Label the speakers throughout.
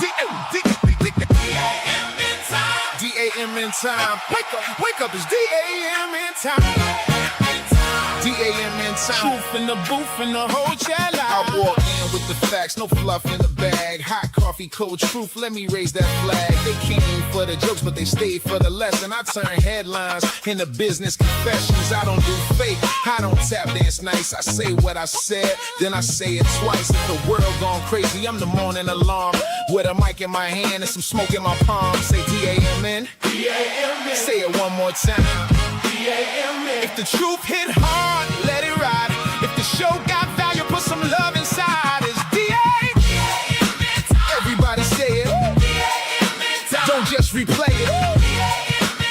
Speaker 1: D-A-M in time. Wake up, it's D-A-M in time. D-A-M in time. Truth in the booth and the whole chat line. I walk in with the facts, no fluff in the bag. Hot coffee, cold truth, let me raise that flag. They came for the jokes, but they stayed for the lesson. I turn headlines into business confessions. I don't do fake, I don't tap dance nice. I say what I said, then I say it twice. If the world gone crazy, I'm the morning alarm. With a mic in my hand and some smoke in my palm. Say D-A-M-N, D-A-M-N. Say it one more time. D-A-M-N. If the truth hit hard, let it ride. If the show got value, put some love inside. It's D-A-M-N. Everybody say it. D-A-M-N. Don't just replay it.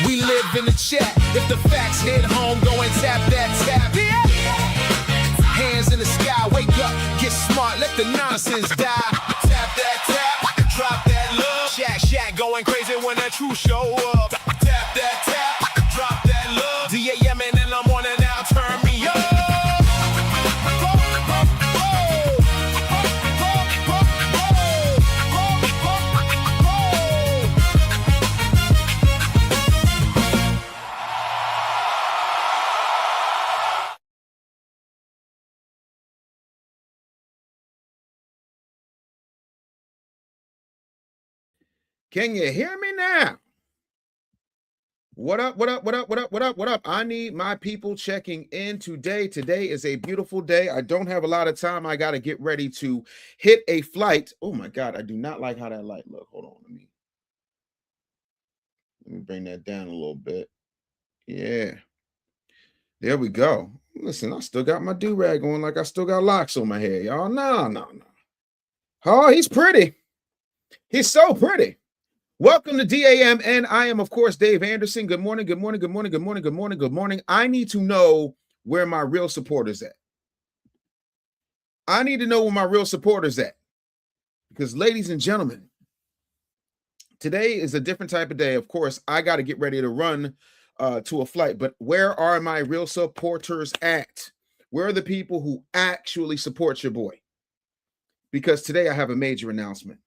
Speaker 1: We live in the chat. If the facts hit home, go and tap that tap. D-A-M-N. Hands in the sky, wake up, get smart, let the nonsense die. Tap that tap, drop that love. Shack going crazy when that truth show up. Tap that tap, drop that love. D-A-M-N and I'm on it now, turn me up. Can you hear me now? What up, what up, what up, what up, what up, what up? I need my people checking in today. Today is a beautiful day. I don't have a lot of time. I got to get ready to hit a flight. Oh my God, I do not like how that light look. Hold on, let me bring that down a little bit. Yeah. There we go. Listen, I still got my do-rag on like I still got locks on my head, y'all. No. Oh, he's pretty. He's so pretty. Welcome to DAM, and I am, of course, Dave Anderson. Good morning, good morning, good morning, good morning, good morning, good morning. I need to know where my real supporters at. I need to know where my real supporters at. Because, ladies and gentlemen, today is a different type of day. Of course, I got to get ready to run to a flight. But where are my real supporters at? Where are the people who actually support your boy? Because today I have a major announcement.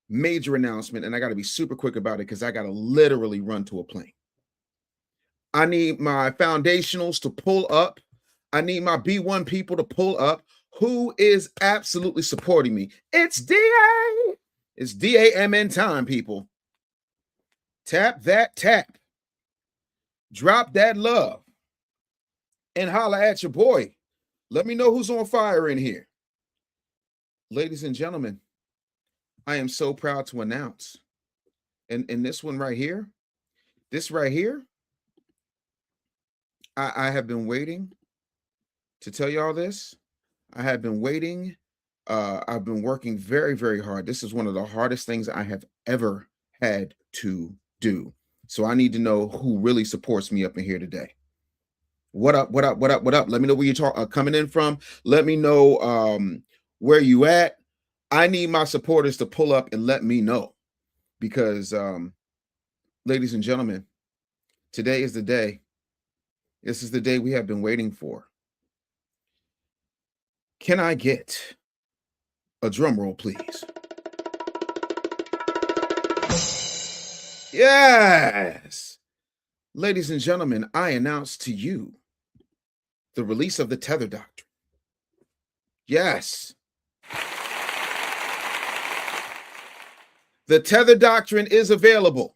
Speaker 1: And I got to be super quick about it because I got to literally run to a plane. I need my foundationals to pull up. I need my B1 people to pull up. Who is absolutely supporting me? It's DA. It's DAMN time, people. Tap that tap. Drop that love. And holla at your boy. Let me know who's on fire in here. Ladies and gentlemen, I am so proud to announce, and this one right here, I have been waiting to tell y'all this. I have been waiting. I've been working very, very hard. This is one of the hardest things I have ever had to do. So I need to know who really supports me up in here today. What up, what up, what up, what up? Let me know where you're coming in from. Let me know where you at. I need my supporters to pull up and let me know because, ladies and gentlemen, today is the day. This is the day we have been waiting for. Can I get a drum roll, please? Yes. Ladies and gentlemen, I announce to you the release of the Tether Doctrine. Yes. The Tether Doctrine is available.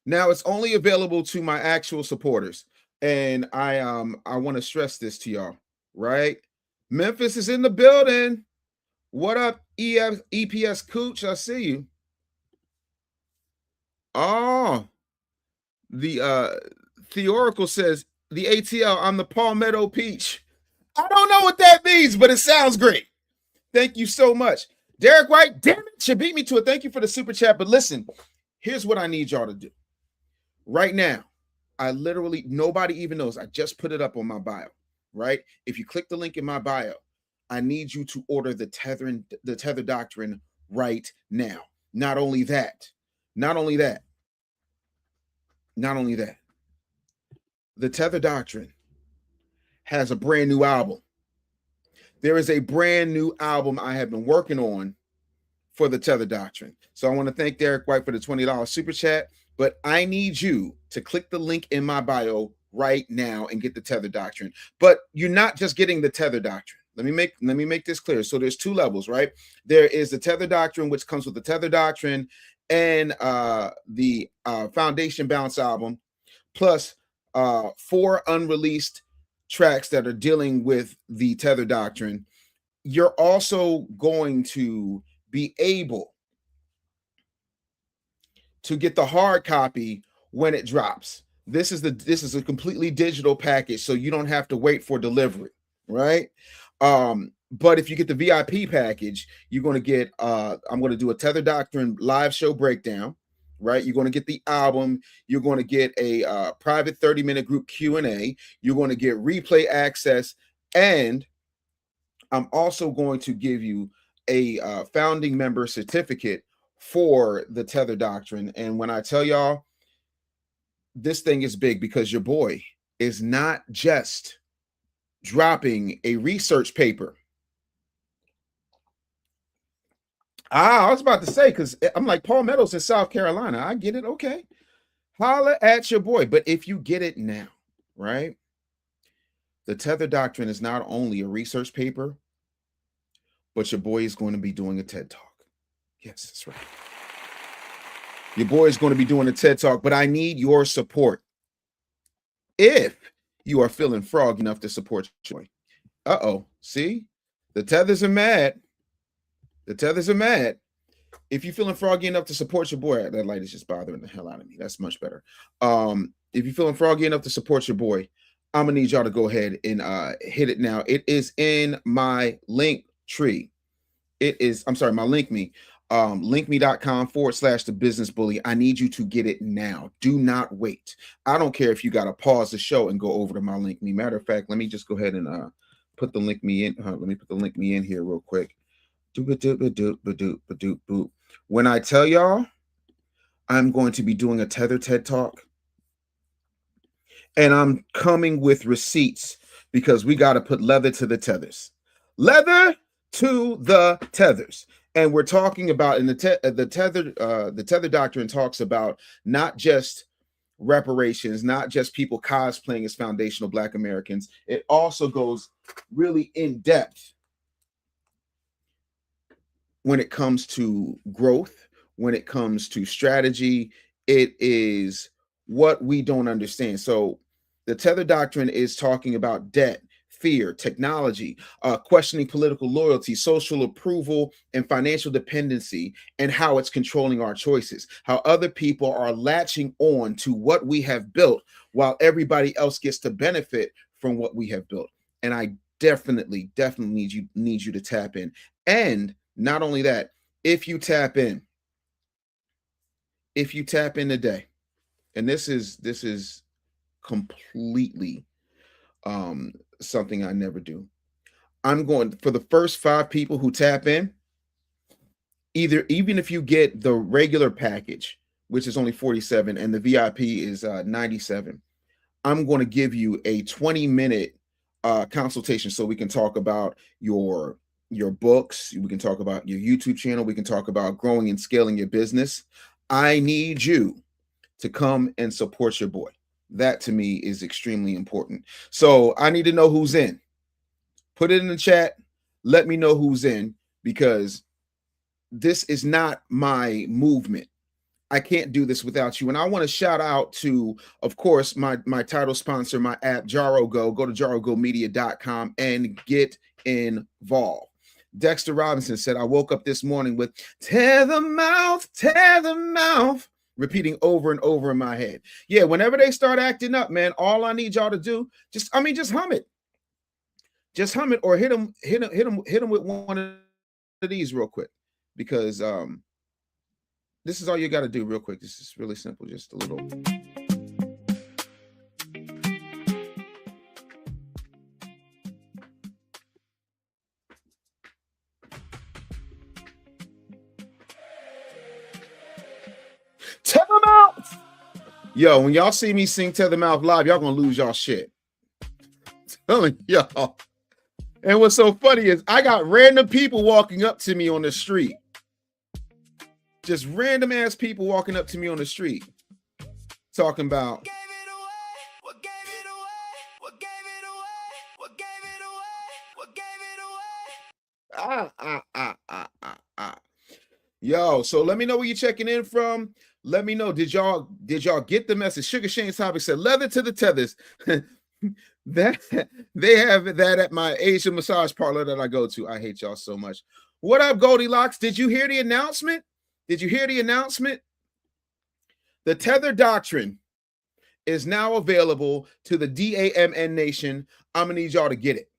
Speaker 1: Now it's only available to my actual supporters. And I want to stress this to y'all, right? Memphis is in the building. What up, EPS Cooch? I see you. Oh, the Theoracle says the ATL, I'm the Palmetto Peach. I don't know what that means, but it sounds great. Thank you so much. Derek White, damn it, you beat me to it. Thank you for the super chat. But listen, here's what I need y'all to do. Right now, I literally, nobody even knows. I just put it up on my bio, right? If you click the link in my bio, I need you to order the Tether Doctrine right now. Not only that, the Tether Doctrine has a brand new album. There is a brand new album I have been working on for the Tether Doctrine. So I want to thank Derek White for the $20 super chat, but I need you to click the link in my bio right now and get the Tether Doctrine. But you're not just getting the Tether Doctrine. Let me make this clear. So there's two levels, right? There is the Tether Doctrine, which comes with the Tether Doctrine and the Foundation Bounce album, plus 4 unreleased tracks that are dealing with the Tether Doctrine. You're also going to be able to get the hard copy when it drops. This is a completely digital package, so you don't have to wait for delivery, right? But if you get the VIP package, you're going to get I'm going to do a Tether Doctrine live show breakdown, right? You're going to get the album, you're going to get a private 30-minute group Q&A, you're going to get replay access, and I'm also going to give you a founding member certificate for the Tether Doctrine. And when I tell y'all, this thing is big, because your boy is not just dropping a research paper. I was about to say, because I'm like Paul Meadows in South Carolina. I get it. Okay. Holla at your boy. But if you get it now, right? The Tether Doctrine is not only a research paper, but your boy is going to be doing a TED Talk. Yes, that's right. Your boy is going to be doing a TED Talk, but I need your support. If you are feeling frog enough to support your boy. Uh-oh. See? The tethers are mad. The tethers are mad. If you're feeling froggy enough to support your boy, that light is just bothering the hell out of me. That's much better. If you're feeling froggy enough to support your boy, I'm gonna need y'all to go ahead and hit it now. It is in my link tree. It is, I'm sorry, my link me. linkme.com/the business bully. I need you to get it now. Do not wait. I don't care if you got to pause the show and go over to my link me. Matter of fact, let me just go ahead and put the link me in. Let me put the link me in here real quick. When I tell y'all I'm going to be doing a Tether TED Talk, and I'm coming with receipts, because we got to put leather to the tethers. Leather to the tethers. And we're talking about, in the Tether Doctrine talks about not just reparations, not just people cosplaying as foundational Black Americans. It also goes really in depth when it comes to growth, when it comes to strategy. It is what we don't understand. So the Tether Doctrine is talking about debt, fear, technology, questioning political loyalty, social approval, and financial dependency, and how it's controlling our choices, how other people are latching on to what we have built while everybody else gets to benefit from what we have built. And I definitely need you to tap in. And not only that, if you tap in today, and this is completely something I never do. I'm going for the first 5 people who tap in, even if you get the regular package, which is only $47, and the VIP is $97, I'm going to give you a 20-minute consultation, so we can talk about your books, we can talk about your YouTube channel, we can talk about growing and scaling your business. I need you to come and support your boy. That to me is extremely important. So I need to know who's in. Put it in the chat. Let me know who's in, because this is not my movement. I can't do this without you. And I want to shout out to, of course, my title sponsor, my app, JaroGo. Go to jarogomedia.com and get involved. Dexter Robinson said, I woke up this morning with tether mouth, repeating over and over in my head. Yeah, whenever they start acting up, man, all I need y'all to do, just hum it. Just hum it, or hit them with one of these real quick, because this is all you got to do real quick. This is really simple, just a little. Tether Mouth. Yo, when y'all see me sing Tether Mouth live, y'all gonna lose y'all shit. Telling y'all. And what's so funny is I got random people walking up to me on the street. Just random ass people walking up to me on the street talking about Yo, so let me know where you're checking in from. Let me know. Did y'all get the message? Sugar Shane's topic said leather to the tethers. That they have that at my Asian massage parlor that I go to. I hate y'all so much. What up, Goldilocks? Did you hear the announcement? Did you hear the announcement? The Tether Doctrine is now available to the DAMN Nation. I'm gonna need y'all to get it.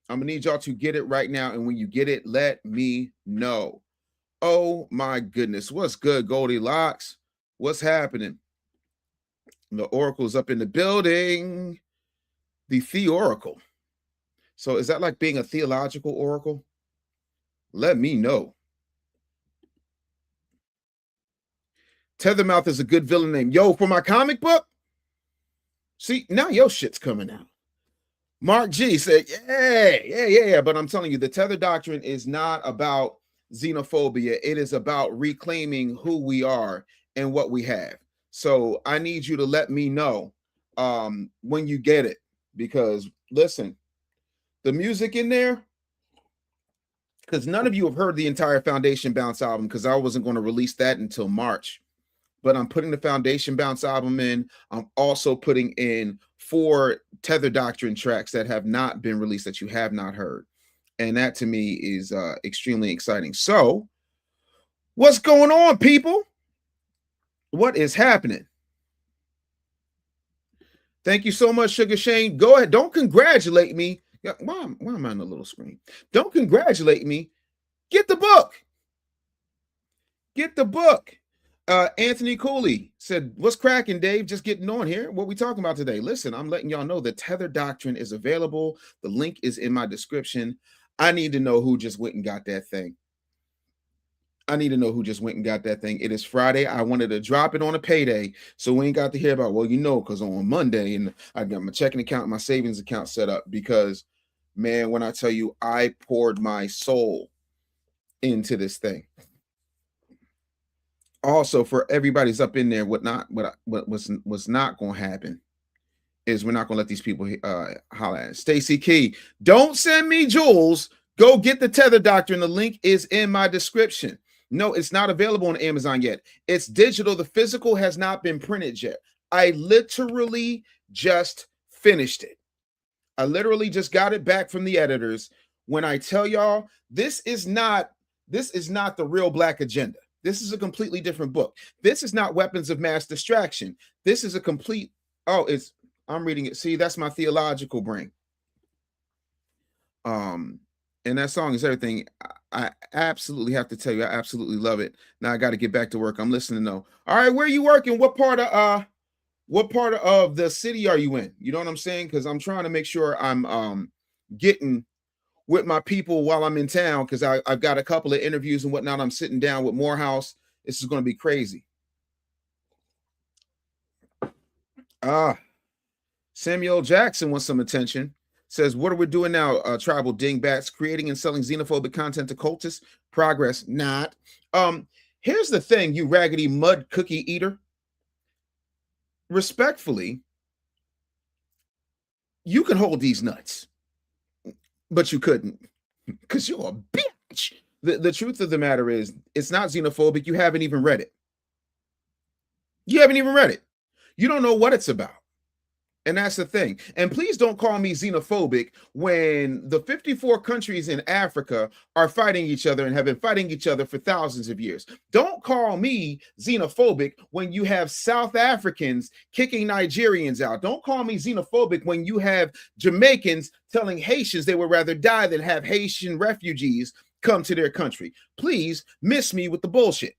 Speaker 1: I'm gonna need y'all to get it right now. And when you get it, let me know. Oh my goodness. What's good, Goldilocks? What's happening? The Oracle's up in the building. The Theoracle. So is that like being a theological oracle? Let me know. Tethermouth is a good villain name. Yo, for my comic book? See, now your shit's coming out. Mark G said, yeah. But I'm telling you, the Tether Doctrine is not about xenophobia. It is about reclaiming who we are and what we have. So I need you to let me know when you get it. Because listen, the music in there, because none of you have heard the entire Foundation Bounce album, because I wasn't going to release that until March. But I'm putting the Foundation Bounce album in. I'm also putting in 4 Tether Doctrine tracks that have not been released, that you have not heard. And that to me is extremely exciting. So what's going on, people? What is happening? Thank you so much, Sugar Shane. Go ahead. Don't congratulate me. Why am I on the little screen? Don't congratulate me. Get the book. Get the book. Anthony Cooley said, what's cracking, Dave? Just getting on here. What we talking about today? Listen, I'm letting y'all know the Tether Doctrine is available. The link is in my description. I need to know who just went and got that thing. It is Friday. I wanted to drop it on a payday, so we ain't got to hear about, well, because on Monday, and I got my checking account, my savings account set up, because, man, when I tell you, I poured my soul into this thing. Also, for everybody's up in there, what was not going to happen is we're not going to let these people holler at us. Stacy Key, don't send me jewels. Go get the Tether Doctrine. The link is in my description. No, it's not available on Amazon yet. It's digital. The physical has not been printed yet. I literally just finished it. I literally just got it back from the editors. When I tell y'all, this is not the real Black agenda. This is a completely different book. This is not Weapons of Mass Distraction. This is a complete, I'm reading it. See, that's my theological brain. And that song is everything. I absolutely have to tell you, I absolutely love it. Now I got to get back to work. I'm listening though. All right, where are you working? What part of the city are you in? You know what I'm saying? Because I'm trying to make sure I'm getting with my people while I'm in town, because I've got a couple of interviews and whatnot. I'm sitting down with Morehouse. This is going to be crazy. Samuel Jackson wants some attention. Says, what are we doing now, tribal dingbats? Creating and selling xenophobic content to cultists? Progress not. Here's the thing, you raggedy mud cookie eater. Respectfully, you can hold these nuts, but you couldn't, because you're a bitch. The truth of the matter is, it's not xenophobic. You haven't even read it. You don't know what it's about. And that's the thing. And please don't call me xenophobic when the 54 countries in Africa are fighting each other and have been fighting each other for thousands of years. Don't call me xenophobic when you have South Africans kicking Nigerians out. Don't call me xenophobic when you have Jamaicans telling Haitians they would rather die than have Haitian refugees come to their country. Please miss me with the bullshit.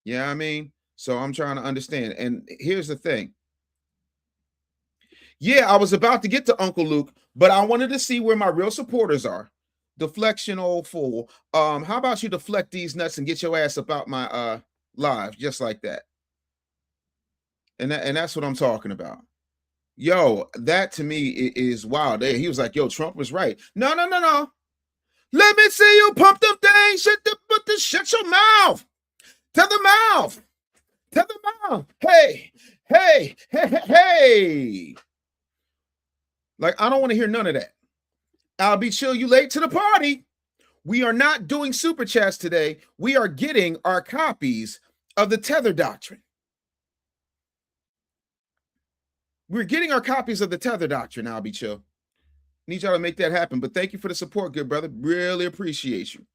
Speaker 1: Yeah, I mean, so I'm trying to understand. And here's the thing. Yeah, I was about to get to Uncle Luke, but I wanted to see where my real supporters are. Deflection, old fool. How about you deflect these nuts and get your ass up out my live, just like that. And that's what I'm talking about. Yo, that to me is wild. He was like, yo, Trump was right. No. Let me see you pump them things. Shut your mouth. Tether mouth. Tether mouth. Hey, hey, hey, hey, hey. Like, I don't want to hear none of that. I'll be chill, you late to the party. We are not doing super chats today. We are getting our copies of the Tether Doctrine. We're getting our copies of the Tether Doctrine, I'll be chill. Need y'all to make that happen. But thank you for the support, good brother. Really appreciate you.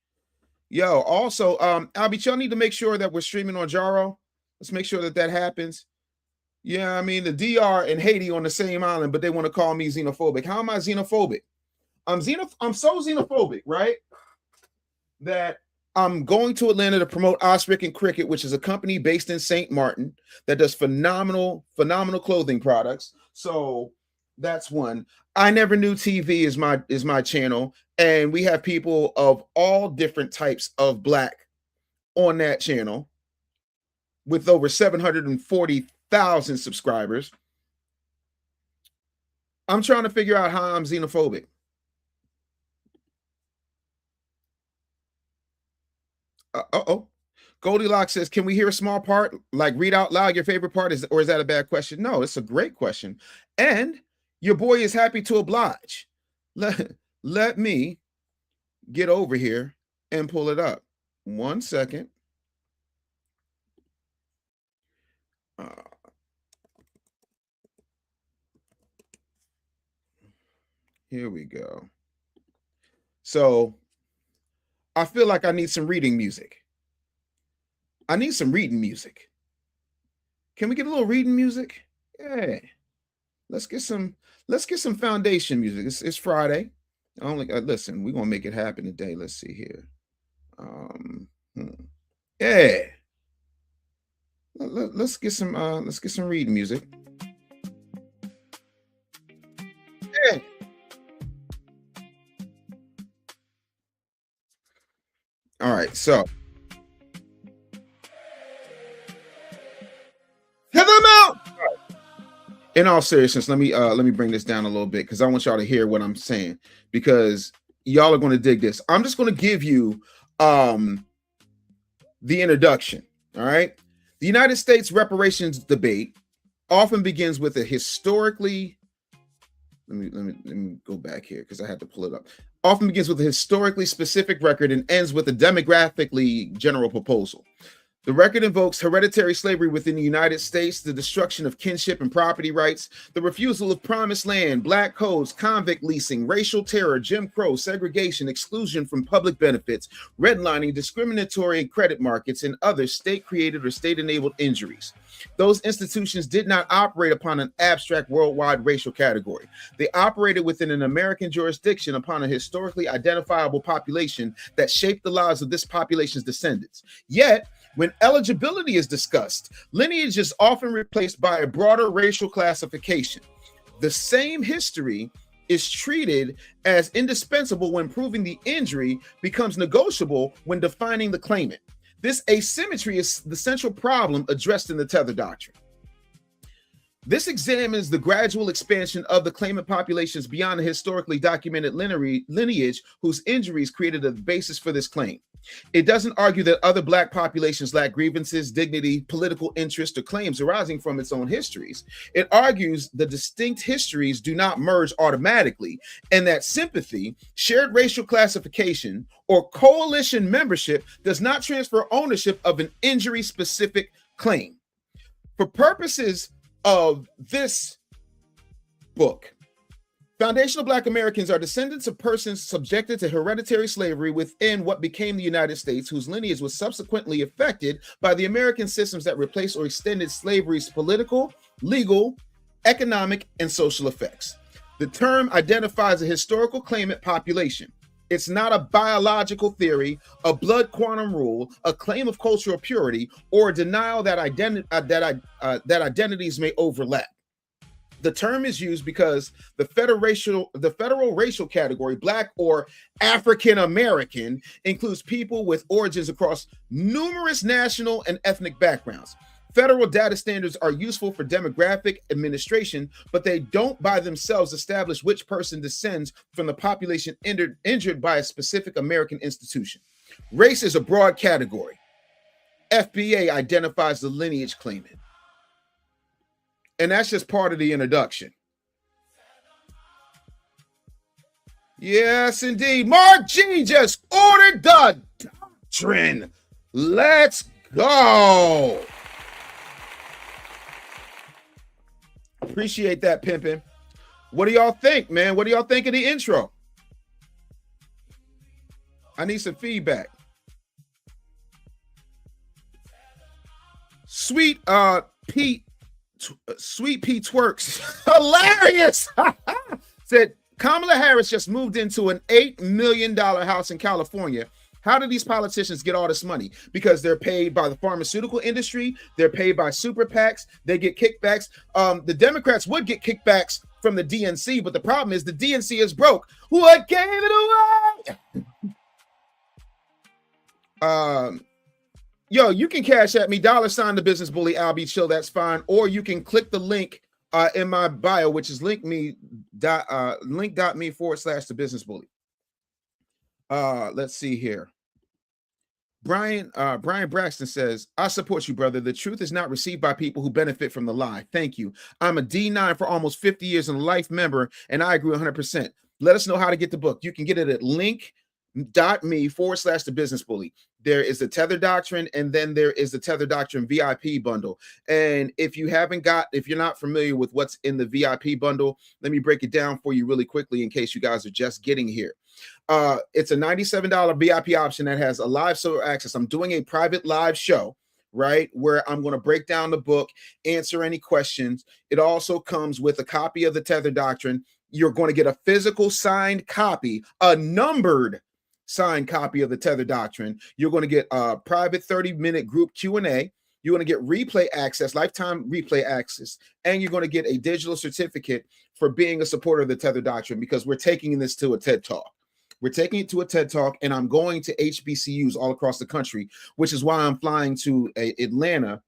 Speaker 1: Yo, also, I'll be chill. Need to make sure that we're streaming on Jaro. Let's make sure that that happens. Yeah, I mean, the DR and Haiti on the same island, but they want to call me xenophobic. How am I xenophobic? I'm so xenophobic, right? That I'm going to Atlanta to promote Osric and Cricket, which is a company based in St. Martin that does phenomenal clothing products. So that's one. I Never Knew TV is my channel, and we have people of all different types of Black on that channel with over 740,000 subscribers. I'm trying to figure out how I'm xenophobic. Uh-oh. Goldilocks says, can we hear a small part? Like, read out loud your favorite part, or is that a bad question? No, it's a great question. And your boy is happy to oblige. Let me get over here and pull it up. 1 second. Here we go. So I feel like I need some reading music. I need some reading music. Can we get a little reading music? Yeah. Let's get some foundation music. It's Friday. Listen, we're gonna make it happen today. Let's see here. Yeah. Let's get some reading music. Yeah. All right, so Tether out. In all seriousness, let me bring this down a little bit because I want y'all to hear what I'm saying, because y'all are going to dig this. I'm just going to give you the introduction. All right. The United States reparations debate often begins with a historically, let me go back here because I had to pull it up. Often begins with a historically specific record and ends with a demographically general proposal. The record invokes hereditary slavery within the United States, the destruction of kinship and property rights, the refusal of promised land, Black codes, convict leasing, racial terror, Jim Crow, segregation, exclusion from public benefits, redlining, discriminatory credit markets, and other state-created or state-enabled injuries. Those institutions did not operate upon an abstract worldwide racial category. They operated within an American jurisdiction upon a historically identifiable population that shaped the lives of this population's descendants. Yet, when eligibility is discussed, lineage is often replaced by a broader racial classification. The same history is treated as indispensable when proving the injury becomes negotiable when defining the claimant. This asymmetry is the central problem addressed in the Tether Doctrine. This examines the gradual expansion of the claimant populations beyond the historically documented lineage whose injuries created the basis for this claim. It doesn't argue that other Black populations lack grievances, dignity, political interest, or claims arising from its own histories. It argues the distinct histories do not merge automatically, and that sympathy, shared racial classification, or coalition membership does not transfer ownership of an injury-specific claim. For purposes of this book, foundational Black Americans are descendants of persons subjected to hereditary slavery within what became the United States, whose lineage was subsequently affected by the American systems that replaced or extended slavery's political, legal, economic, and social effects. The term identifies a historical claimant population. It's not a biological theory, a blood quantum rule, a claim of cultural purity, or a denial that identities may overlap. The term is used because the federal racial category, Black or African American, includes people with origins across numerous national and ethnic backgrounds. Federal data standards are useful for demographic administration, but they don't by themselves establish which person descends from the population injured by a specific American institution. Race is a broad category. FBA identifies the lineage claimant. And that's just part of the introduction. Yes, indeed. Mark G just ordered the doctrine. Let's go. Appreciate that, pimpin'. What do y'all think, man? What do y'all think of the intro? I need some feedback. Sweet Pete Twerks. Hilarious. Said Kamala Harris just moved into an $8 million house in California. How do these politicians get all this money? Because they're paid by the pharmaceutical industry. They're paid by super PACs. They get kickbacks. The Democrats would get kickbacks from the DNC, but the problem is the DNC is broke. What gave it away? Yo, you can cash at me, $ the business bully, Albie Chill, that's fine. Or you can click the link in my bio, which is link.me / the business bully. Let's see here. Brian Braxton says, I support you, brother. The truth is not received by people who benefit from the lie. Thank you. I'm a D9 for almost 50 years and a life member, and I agree 100%. Let us know how to get the book. You can get it at link.me / the business bully. There is the Tether Doctrine, and then there is the Tether Doctrine VIP bundle. And if you're not familiar with what's in the VIP bundle, let me break it down for you really quickly in case you guys are just getting here. It's a $97 VIP option that has a live server access. I'm doing a private live show, right, where I'm going to break down the book, answer any questions. It also comes with a copy of the Tether Doctrine. You're going to get a physical signed copy, a numbered signed copy of the Tether Doctrine. You're going to get a private 30-minute group Q&A. You're going to get replay access, lifetime replay access, and you're going to get a digital certificate for being a supporter of the Tether Doctrine, because we're taking this to a TED Talk. We're taking it to a TED Talk, and I'm going to HBCUs all across the country, which is why I'm flying to Atlanta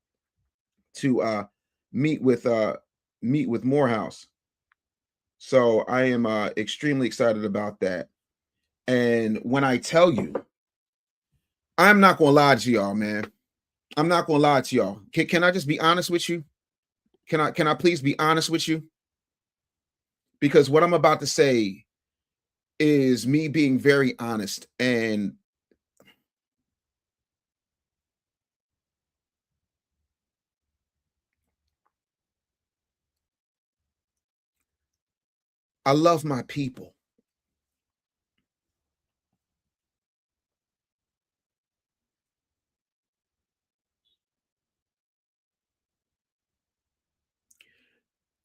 Speaker 1: to meet with Morehouse. So I am extremely excited about that. And when I tell you, I'm not going to lie to y'all, man. I'm not going to lie to y'all. Can I just be honest with you? Can I please be honest with you? Because what I'm about to say is me being very honest, and I love my people.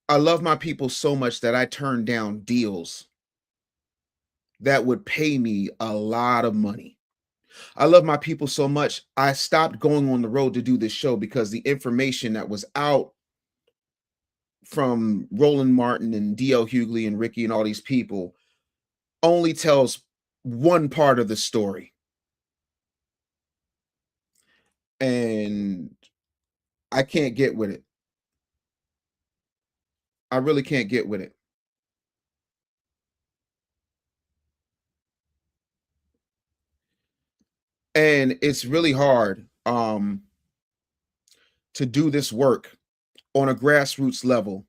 Speaker 1: I love my people so much that I turned down deals that would pay me a lot of money. I love my people so much, I stopped going on the road to do this show because the information that was out from Roland Martin and D.L. Hughley and Ricky and all these people only tells one part of the story. And I can't get with it. I really can't get with it. And it's really hard to do this work on a grassroots level.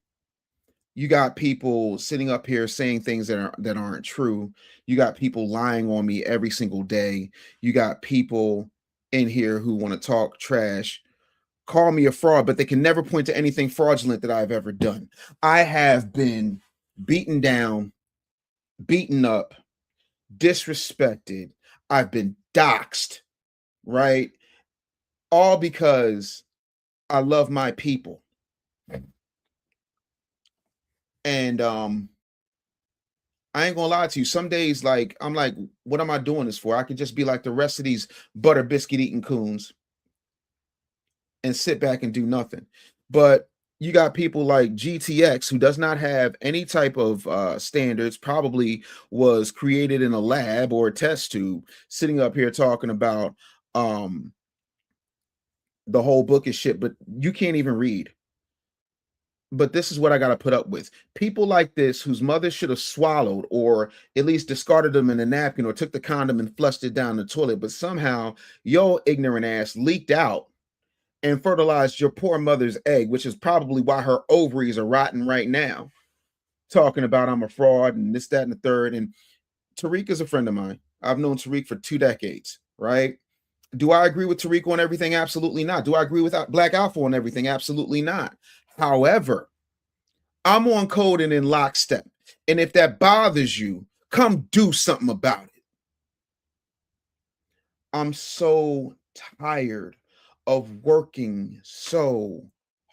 Speaker 1: You got people sitting up here saying things that aren't true. You got people lying on me every single day. You got people in here who want to talk trash, call me a fraud, but they can never point to anything fraudulent that I've ever done. I have been beaten down, beaten up, disrespected. I've been doxxed, right? All because I love my people. And I ain't gonna lie to you. Some days, like, I'm like, what am I doing this for? I could just be like the rest of these butter biscuit eating coons and sit back and do nothing. But you got people like GTX, who does not have any type of standards, probably was created in a lab or a test tube, sitting up here talking about the whole book is shit, but you can't even read. But this is what I got to put up with. People like this, whose mother should have swallowed or at least discarded them in a napkin or took the condom and flushed it down the toilet, but somehow your ignorant ass leaked out and fertilized your poor mother's egg, which is probably why her ovaries are rotten right now, talking about I'm a fraud and this, that, and the third. And Tariq is a friend of mine. I've known Tariq for 2 decades, right? Do I agree with Tariq on everything? Absolutely not. Do I agree with Black Alpha on everything? Absolutely not. However, I'm on code and in lockstep. And if that bothers you, come do something about it. I'm so tired of working so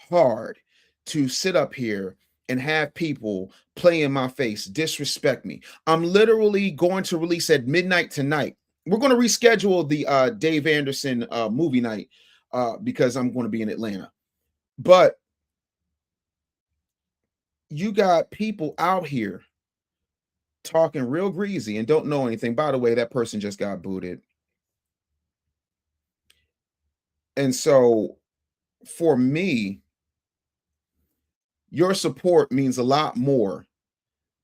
Speaker 1: hard to sit up here and have people play in my face, disrespect me. I'm literally going to release at midnight tonight. We're going to reschedule the Dave Anderson movie night because I'm going to be in Atlanta. But you got people out here talking real greasy and don't know anything. By the way, that person just got booted. And so for me, your support means a lot more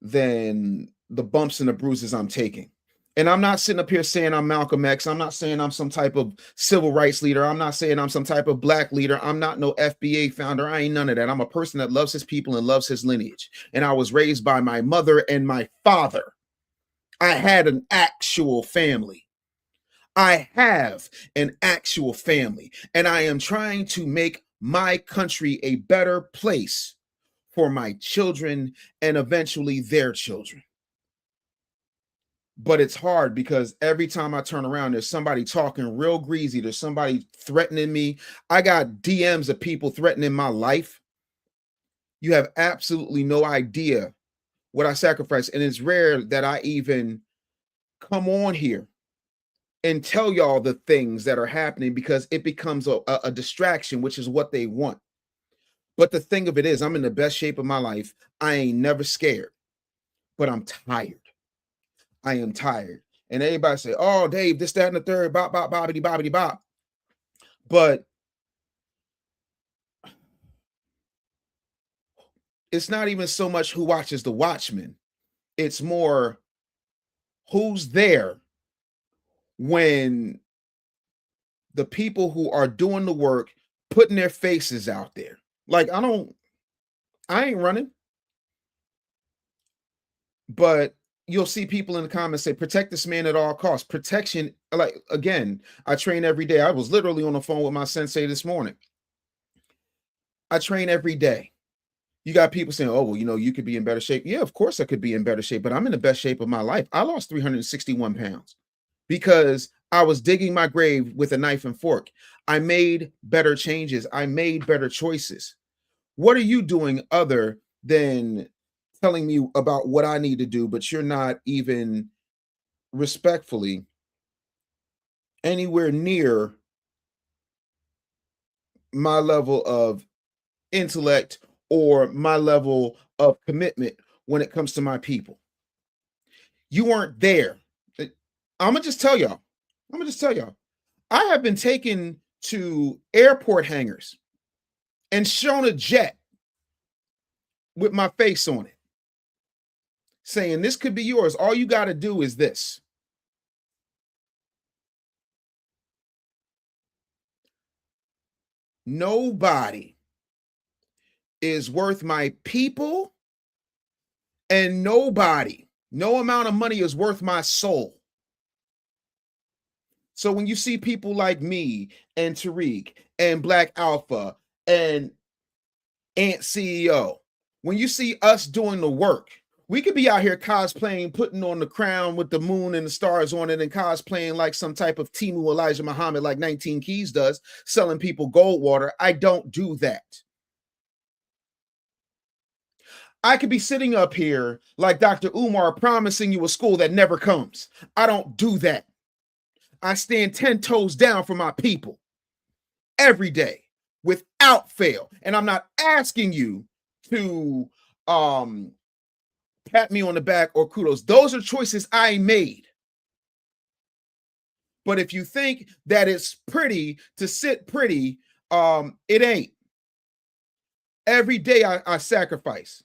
Speaker 1: than the bumps and the bruises I'm taking. And I'm not sitting up here saying I'm Malcolm X. I'm not saying I'm some type of civil rights leader. I'm not saying I'm some type of black leader. I'm not no FBA founder. I ain't none of that. I'm a person that loves his people and loves his lineage. And I was raised by my mother and my father. I had an actual family. I have an actual family. And I am trying to make my country a better place for my children and eventually their children. But it's hard because every time I turn around, there's somebody talking real greasy. There's somebody threatening me. I got DMs of people threatening my life. You have absolutely no idea what I sacrificed. And it's rare that I even come on here and tell y'all the things that are happening because it becomes a distraction, which is what they want. But the thing of it is, I'm in the best shape of my life. I ain't never scared, but I'm tired. I am tired. And everybody say, oh, Dave, this, that, and the third, bop, bop, bobbity, bobbity, bop. But it's not even so much who watches the Watchmen. It's more who's there when the people who are doing the work, putting their faces out there. Like, I ain't running. But you'll see people in the comments say, protect this man at all costs. Protection, like, again, I train every day. I was literally on the phone with my sensei this morning. I train every day. You got people saying, oh, well, you could be in better shape. Yeah, of course I could be in better shape, but I'm in the best shape of my life. I lost 361 pounds because I was digging my grave with a knife and fork. I made better changes. I made better choices. What are you doing other than telling me about what I need to do, but you're not even respectfully anywhere near my level of intellect or my level of commitment when it comes to my people? You weren't there. I'm gonna just tell y'all. I'm gonna just tell y'all. I have been taken to airport hangars and shown a jet with my face on it, saying this could be yours. All you got to do is this. Nobody is worth my people, and nobody, no amount of money is worth my soul. So when you see people like me and Tariq and Black Alpha and Ant CEO, when you see us doing the work, we could be out here cosplaying, putting on the crown with the moon and the stars on it and cosplaying like some type of Timu Elijah Muhammad like 19 Keys does, selling people gold water. I don't do that. I could be sitting up here like Dr. Umar promising you a school that never comes. I don't do that. I stand 10 toes down for my people every day without fail. And I'm not asking you to pat me on the back or kudos. Those are choices I made. But if you think that it's pretty to sit pretty, it ain't. Every day I sacrifice.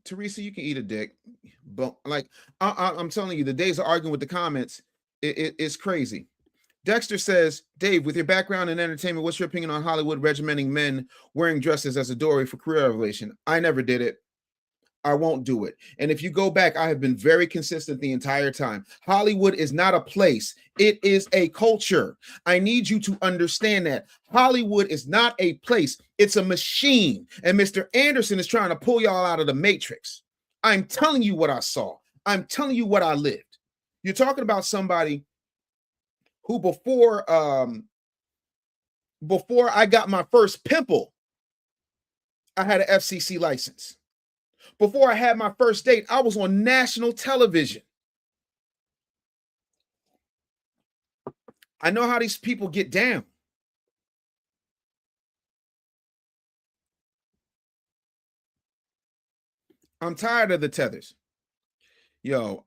Speaker 1: Teresa, you can eat a dick, but like I'm telling you, the days of arguing with the comments, it's crazy. Dexter says, Dave, with your background in entertainment, what's your opinion on Hollywood regimenting men wearing dresses as a doorway for career elevation? I never did it. I won't do it. And if you go back, I have been very consistent the entire time. Hollywood is not a place, it is a culture. I need you to understand that. Hollywood is not a place, it's a machine. And Mr. Anderson is trying to pull y'all out of the matrix. I'm telling you what I saw, I'm telling you what I lived. You're talking about somebody who before I got my first pimple, I had an FCC license. Before I had my first date, I was on national television. I know how these people get down. I'm tired of the tethers. Yo,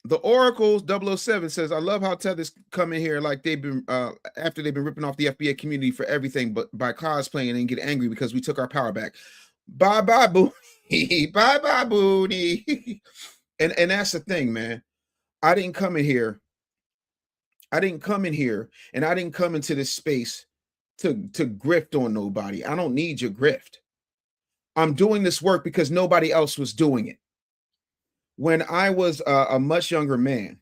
Speaker 1: the Oracles 007 says, I love how tethers come in here like they've been after they've been ripping off the FBA community for everything, but by cosplaying and get angry because we took our power back. Bye bye booty. Bye bye booty. And that's the thing, man. I didn't come in here and I didn't come into this space to grift on nobody. I don't need your grift. I'm doing this work because nobody else was doing it. When I was a much younger man,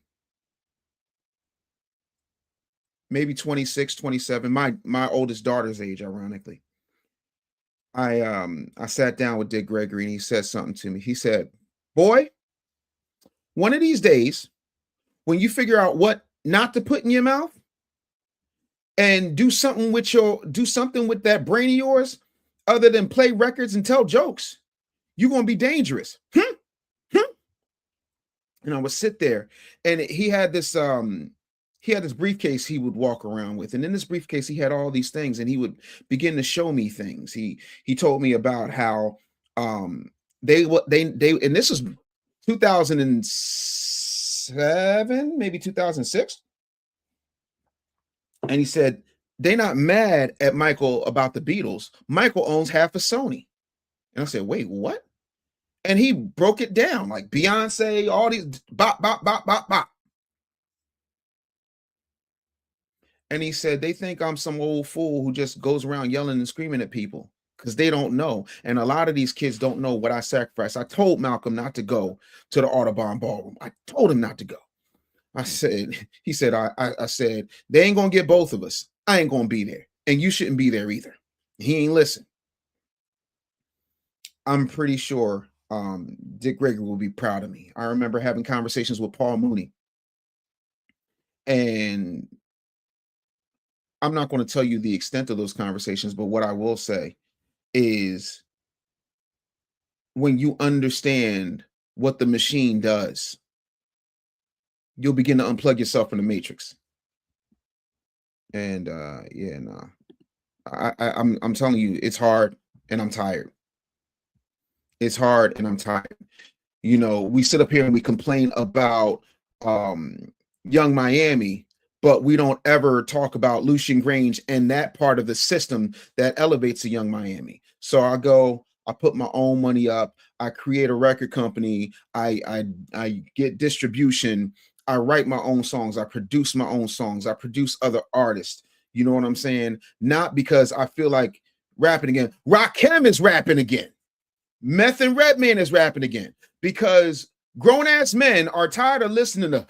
Speaker 1: maybe 26, 27, my oldest daughter's age, ironically, I sat down with Dick Gregory and he said something to me. He said, boy, one of these days, when you figure out what not to put in your mouth and do something with that brain of yours other than play records and tell jokes, you're going to be dangerous. And I would sit there and he had this briefcase he would walk around with. And in this briefcase, he had all these things and he would begin to show me things. He told me about how they and this was 2007, maybe 2006. And he said, they're not mad at Michael about the Beatles. Michael owns half of Sony. And I said, wait, what? And he broke it down like Beyonce, all these bop, bop, bop, bop, bop. And he said, they think I'm some old fool who just goes around yelling and screaming at people because they don't know. And a lot of these kids don't know what I sacrificed. I told Malcolm not to go to the Audubon Ballroom. I told him not to go. I said, he said, I said, they ain't going to get both of us. I ain't going to be there. And you shouldn't be there either. He ain't listen. I'm pretty sure Dick Gregory will be proud of me. I remember having conversations with Paul Mooney. And I'm not going to tell you the extent of those conversations, but what I will say is when you understand what the machine does, you'll begin to unplug yourself from the matrix. And yeah, nah. I'm telling you, it's hard and I'm tired. It's hard and I'm tired. You know, we sit up here and we complain about Young Miami, but we don't ever talk about Lucian Grange and that part of the system that elevates a Young Miami. So I put my own money up, I create a record company, I get distribution, I write my own songs, I produce my own songs, I produce other artists. You know what I'm saying? Not because I feel like rapping again. Rakim is rapping again. Meth and Redman is rapping again because grown-ass men are tired of listening to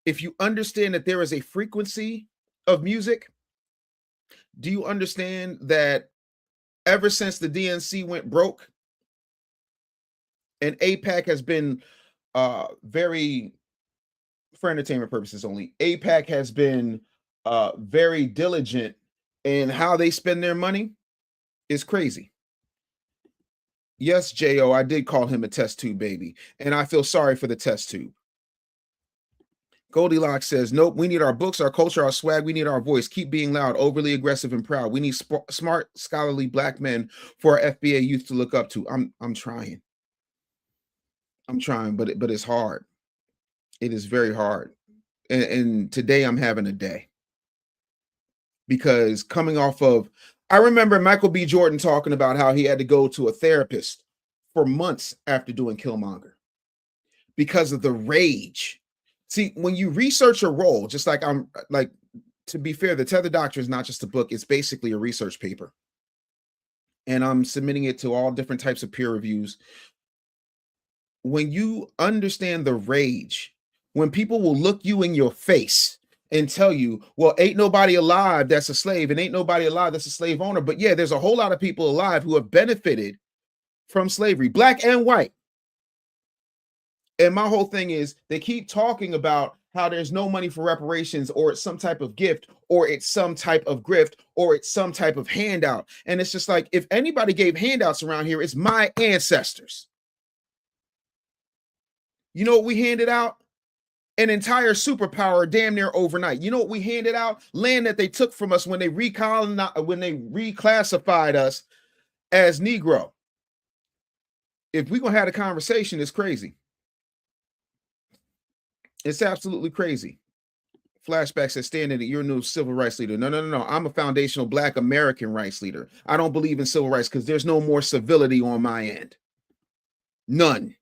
Speaker 1: if you understand that there is a frequency of music, do you understand that ever since the DNC went broke and APAC has been very, for entertainment purposes only, APAC has been very diligent in how they spend their money? Is crazy. Yes, J.O., I did call him a test tube baby, and I feel sorry for the test tube. Goldilocks says, nope, we need our books, our culture, our swag. We need our voice. Keep being loud, overly aggressive, and proud. We need smart, scholarly Black men for our FBA youth to look up to. I'm trying. I'm trying, but it's hard. It is very hard. And today I'm having a day. Because coming off of I remember Michael B. Jordan talking about how he had to go to a therapist for months after doing Killmonger because of the rage. See, when you research a role, just like I'm like, to be fair, the Tether Doctrine is not just a book, it's basically a research paper. And I'm submitting it to all different types of peer reviews. When you understand the rage, when people will look you in your face and tell you, well, ain't nobody alive that's a slave, and ain't nobody alive that's a slave owner. But yeah, there's a whole lot of people alive who have benefited from slavery, black and white. And my whole thing is they keep talking about how there's no money for reparations, or it's some type of gift, or it's some type of grift, or it's some type of handout. And it's just like, if anybody gave handouts around here, it's my ancestors. You know what we handed out? An entire superpower damn near overnight. You know what we handed out? Land that they took from us when they reclassified us as Negro. If we're gonna have a conversation, it's crazy. It's absolutely crazy. Flashback says, standing that you're a new civil rights leader. No. I'm a foundational Black American rights leader. I don't believe in civil rights because there's no more civility on my end. None.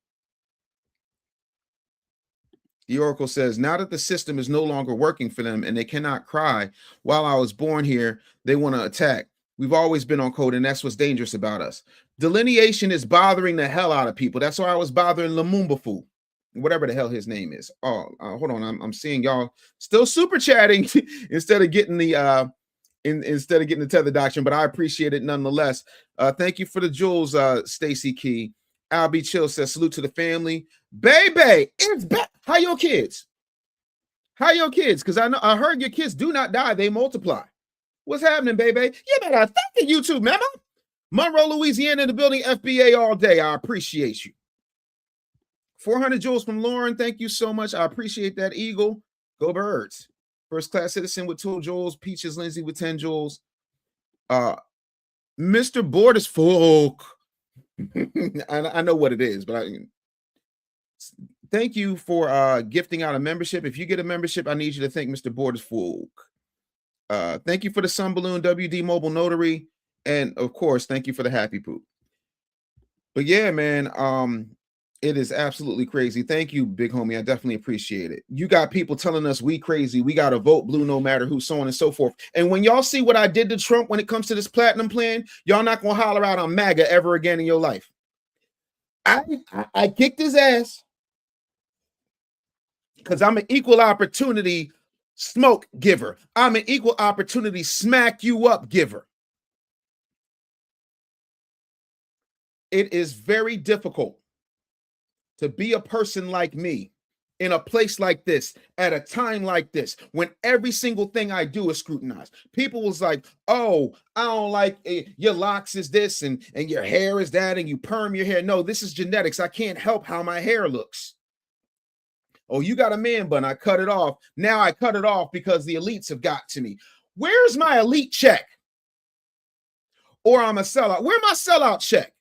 Speaker 1: The Oracle says, now that the system is no longer working for them and they cannot cry, while I was born here, they want to attack. We've always been on code, and that's what's dangerous about us. Delineation is bothering the hell out of people. That's why I was bothering Lumumbafu, whatever the hell his name is. Oh, hold on. I'm seeing y'all still super chatting instead of getting the Tether Doctrine, but I appreciate it nonetheless. Thank you for the jewels, Stacy Key. Albie Chill says, salute to the family. Baby, it's back. How your kids? How your kids? Because I heard your kids do not die, they multiply. What's happening, baby? You better thank you YouTube, remember? Monroe, Louisiana in the building, FBA all day. I appreciate you. 400 jewels from Lauren. Thank you so much. I appreciate that, Eagle. Go Birds. First class citizen with 2 jewels. Peaches Lindsay with 10 jewels. Mr. Borders Folk. I know what it is, but thank you for gifting out a membership. If you get a membership, I need you to thank Mr. Borders Folk. Thank you for the Sun Balloon WD Mobile Notary, and of course, thank you for the Happy Poop. But yeah, man, it is absolutely crazy. Thank you, big homie. I definitely appreciate it. You got people telling us we crazy. We got to vote blue no matter who, so on and so forth. And when y'all see what I did to Trump when it comes to this platinum plan, y'all not going to holler out on MAGA ever again in your life. I kicked his ass because I'm an equal opportunity smoke giver. I'm an equal opportunity smack you up giver. It is very difficult to be a person like me in a place like this, at a time like this, when every single thing I do is scrutinized. People was like, oh, I don't like your locks is this and your hair is that and you perm your hair. No, this is genetics. I can't help how my hair looks. Oh, you got a man bun. I cut it off. Now I cut it off because the elites have got to me. Where's my elite check? Or I'm a sellout. Where's my sellout check?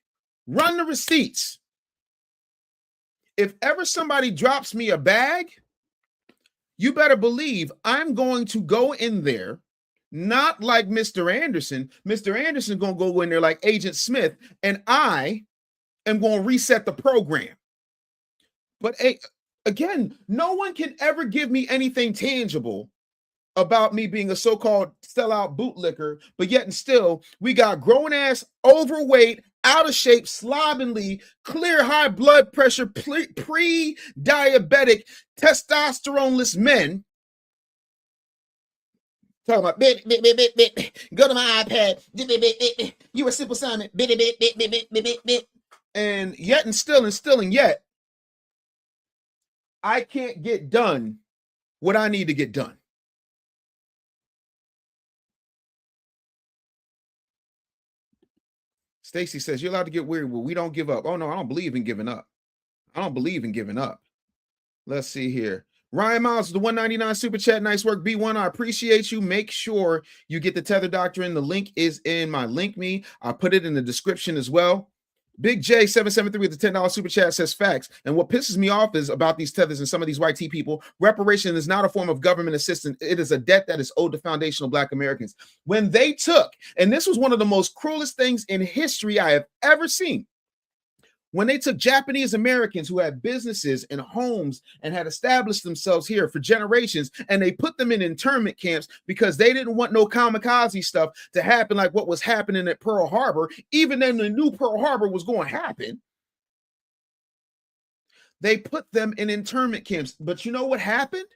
Speaker 1: Run the receipts. If ever somebody drops me a bag, you better believe I'm going to go in there, not like Mr. Anderson. Mr. Anderson going to go in there like Agent Smith, and I am going to reset the program. But again, no one can ever give me anything tangible about me being a so-called sellout bootlicker, but yet and still, we got grown-ass, overweight, out of shape, slovenly, clear high blood pressure, pre-diabetic, testosterone-less men talking about, go to my iPad, you a Simple Simon, and yet and still, and yet, I can't get done what I need to get done. Stacy says, you're allowed to get weird. Well, we don't give up. Oh, no, I don't believe in giving up. I don't believe in giving up. Let's see here. Ryan Miles, the 199 super chat. Nice work, B1. I appreciate you. Make sure you get the Tether Doctrine. The link is in my link me. I'll put it in the description as well.
Speaker 2: Big J773 with the $10 super chat says facts. And what pisses me off is about these tethers and some of these white tea people. Reparation is not a form of government assistance. It is a debt that is owed to foundational Black Americans. When they took, and this was one of the most cruelest things in history I have ever seen, when they took Japanese Americans who had businesses and homes and had established themselves here for generations, and they put them in internment camps because they didn't want no kamikaze stuff to happen like what was happening at Pearl Harbor, even though they knew Pearl Harbor was going to happen. They put them in internment camps. But you know what happened?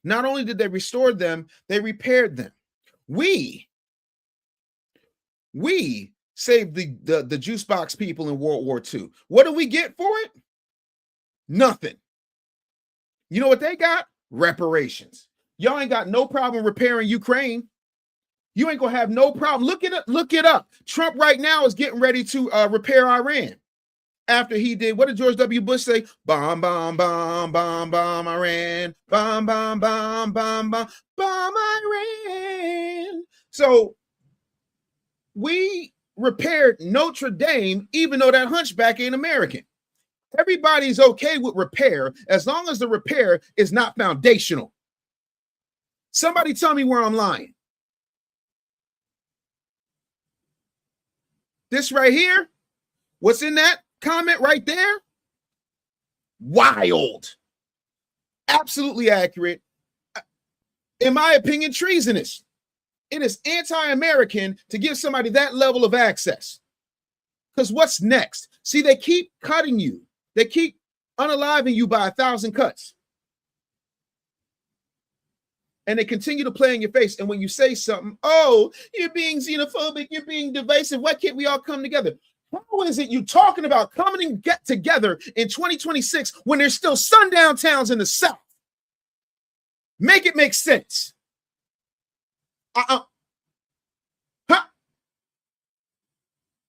Speaker 2: Not only did they restore them, they repaired them. We saved the juice box people in World War II. What do we get for it? Nothing. You know what they got? Reparations. Y'all ain't got no problem repairing Ukraine. You ain't gonna have no problem. Look it up. Trump right now is getting ready to repair Iran. After he did, what did George W. Bush say? Bomb, bomb, bomb, bomb, bomb, Iran. Bomb, bomb, bomb, bomb, bomb, bomb, Iran. So we repaired Notre Dame, even though that hunchback ain't American. Everybody's okay with repair as long as the repair is not foundational. Somebody tell me where I'm lying. This right here, what's in that comment right there? Wild. Absolutely accurate. In my opinion, treasonous. It is anti-American to give somebody that level of access. Because what's next? See, they keep cutting you. They keep unaliving you by 1,000 cuts. And they continue to play in your face. And when you say something, oh, you're being xenophobic, you're being divisive, why can't we all come together? How is it you talking about coming and get together in 2026 when there's still sundown towns in the South? Make it make sense. Huh?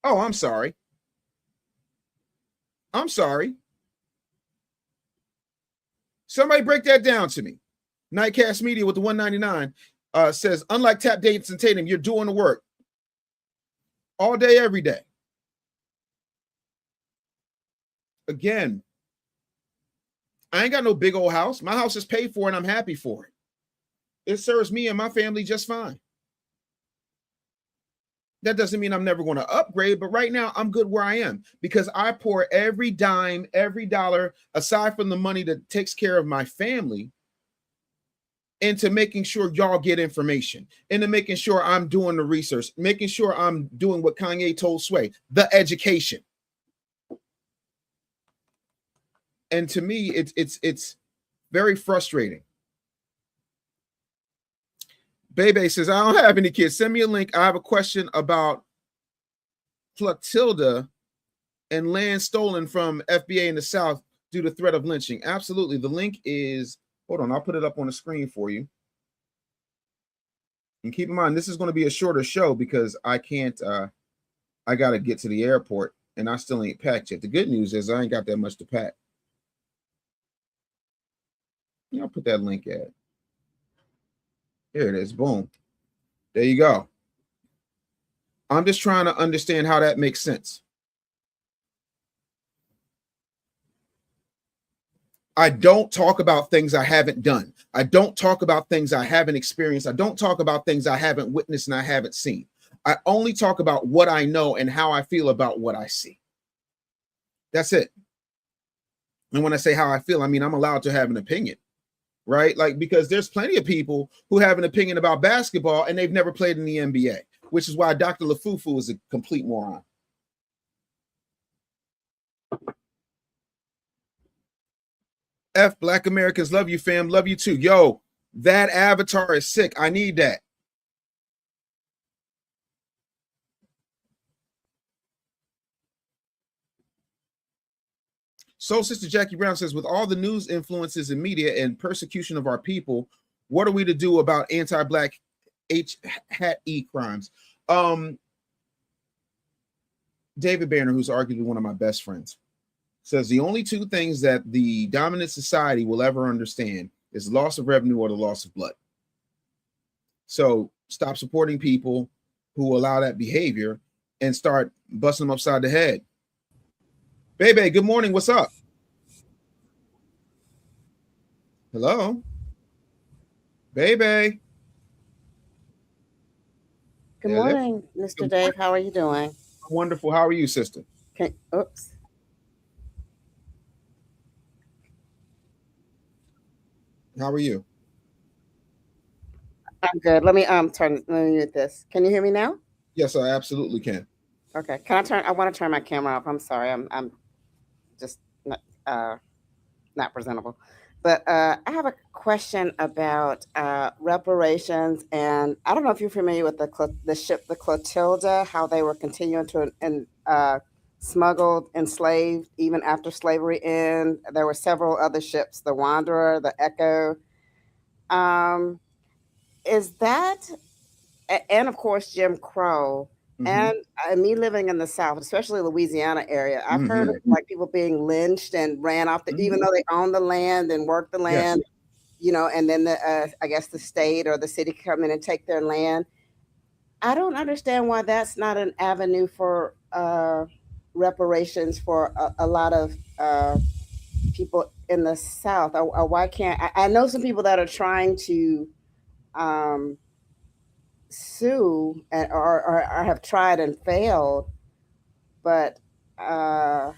Speaker 2: Oh, I'm sorry. Somebody break that down to me. Nightcast Media with the 199 says, unlike Tap Dates and Tatum, you're doing the work all day, every day. Again, I ain't got no big old house. My house is paid for and I'm happy for it. It serves me and my family just fine. That doesn't mean I'm never going to upgrade, but right now I'm good where I am because I pour every dime, every dollar, aside from the money that takes care of my family, into making sure y'all get information, into making sure I'm doing the research, making sure I'm doing what Kanye told Sway, the education. And to me, it's very frustrating. Bebe says, I don't have any kids. Send me a link. I have a question about Clotilda and land stolen from FBA in the South due to threat of lynching. Absolutely. The link is, hold on, I'll put it up on the screen for you. And keep in mind, this is going to be a shorter show because I can't, I got to get to the airport and I still ain't packed yet. The good news is I ain't got that much to pack. I'll put that link at. Here it is. Boom. There you go. I'm just trying to understand how that makes sense. I don't talk about things I haven't done. I don't talk about things I haven't experienced. I don't talk about things I haven't witnessed and I haven't seen. I only talk about what I know and how I feel about what I see. That's it. And when I say how I feel, I mean, I'm allowed to have an opinion. Right? Like, because there's plenty of people who have an opinion about basketball and they've never played in the NBA, which is why Dr. Lafufu is a complete moron. F Black Americans love you, fam. Love you too. Yo, that avatar is sick. I need that. Soul Sister Jackie Brown says, with all the news influences in media and persecution of our people, what are we to do about anti-Black H-hat-E crimes? David Banner, who's arguably one of my best friends, says the only two things that the dominant society will ever understand is loss of revenue or the loss of blood. So stop supporting people who allow that behavior and start busting them upside the head. Baby, good morning. What's up? Hello, baby.
Speaker 3: Good
Speaker 2: Hello.
Speaker 3: morning,
Speaker 2: Good
Speaker 3: Mr.
Speaker 2: morning.
Speaker 3: Dave. How are you doing?
Speaker 2: Wonderful. How are you, sister?
Speaker 3: Oops.
Speaker 2: How are you?
Speaker 3: I'm good. Let me mute this. Can you hear me now?
Speaker 2: Yes, I absolutely can.
Speaker 3: Okay. I want to turn my camera off. I'm sorry. I'm just uh not presentable. But I have a question about reparations, and I don't know if you're familiar with the ship, the Clotilda, how they were continuing to smuggled, enslaved even after slavery ended. There were several other ships, the Wanderer, the Echo. Um, is that and of course Jim Crow.
Speaker 2: Mm-hmm.
Speaker 3: And me living in the South, especially Louisiana area, I've heard
Speaker 2: Mm-hmm.
Speaker 3: of like people being lynched and ran off even
Speaker 2: Mm-hmm.
Speaker 3: though they own the land and work the
Speaker 2: Yes.
Speaker 3: land, and then I guess the state or the city come in and take their land. I don't understand why that's not an avenue for reparations for a lot of people in the South. Or why can't I know some people that are trying to um, sue or have tried and failed, but I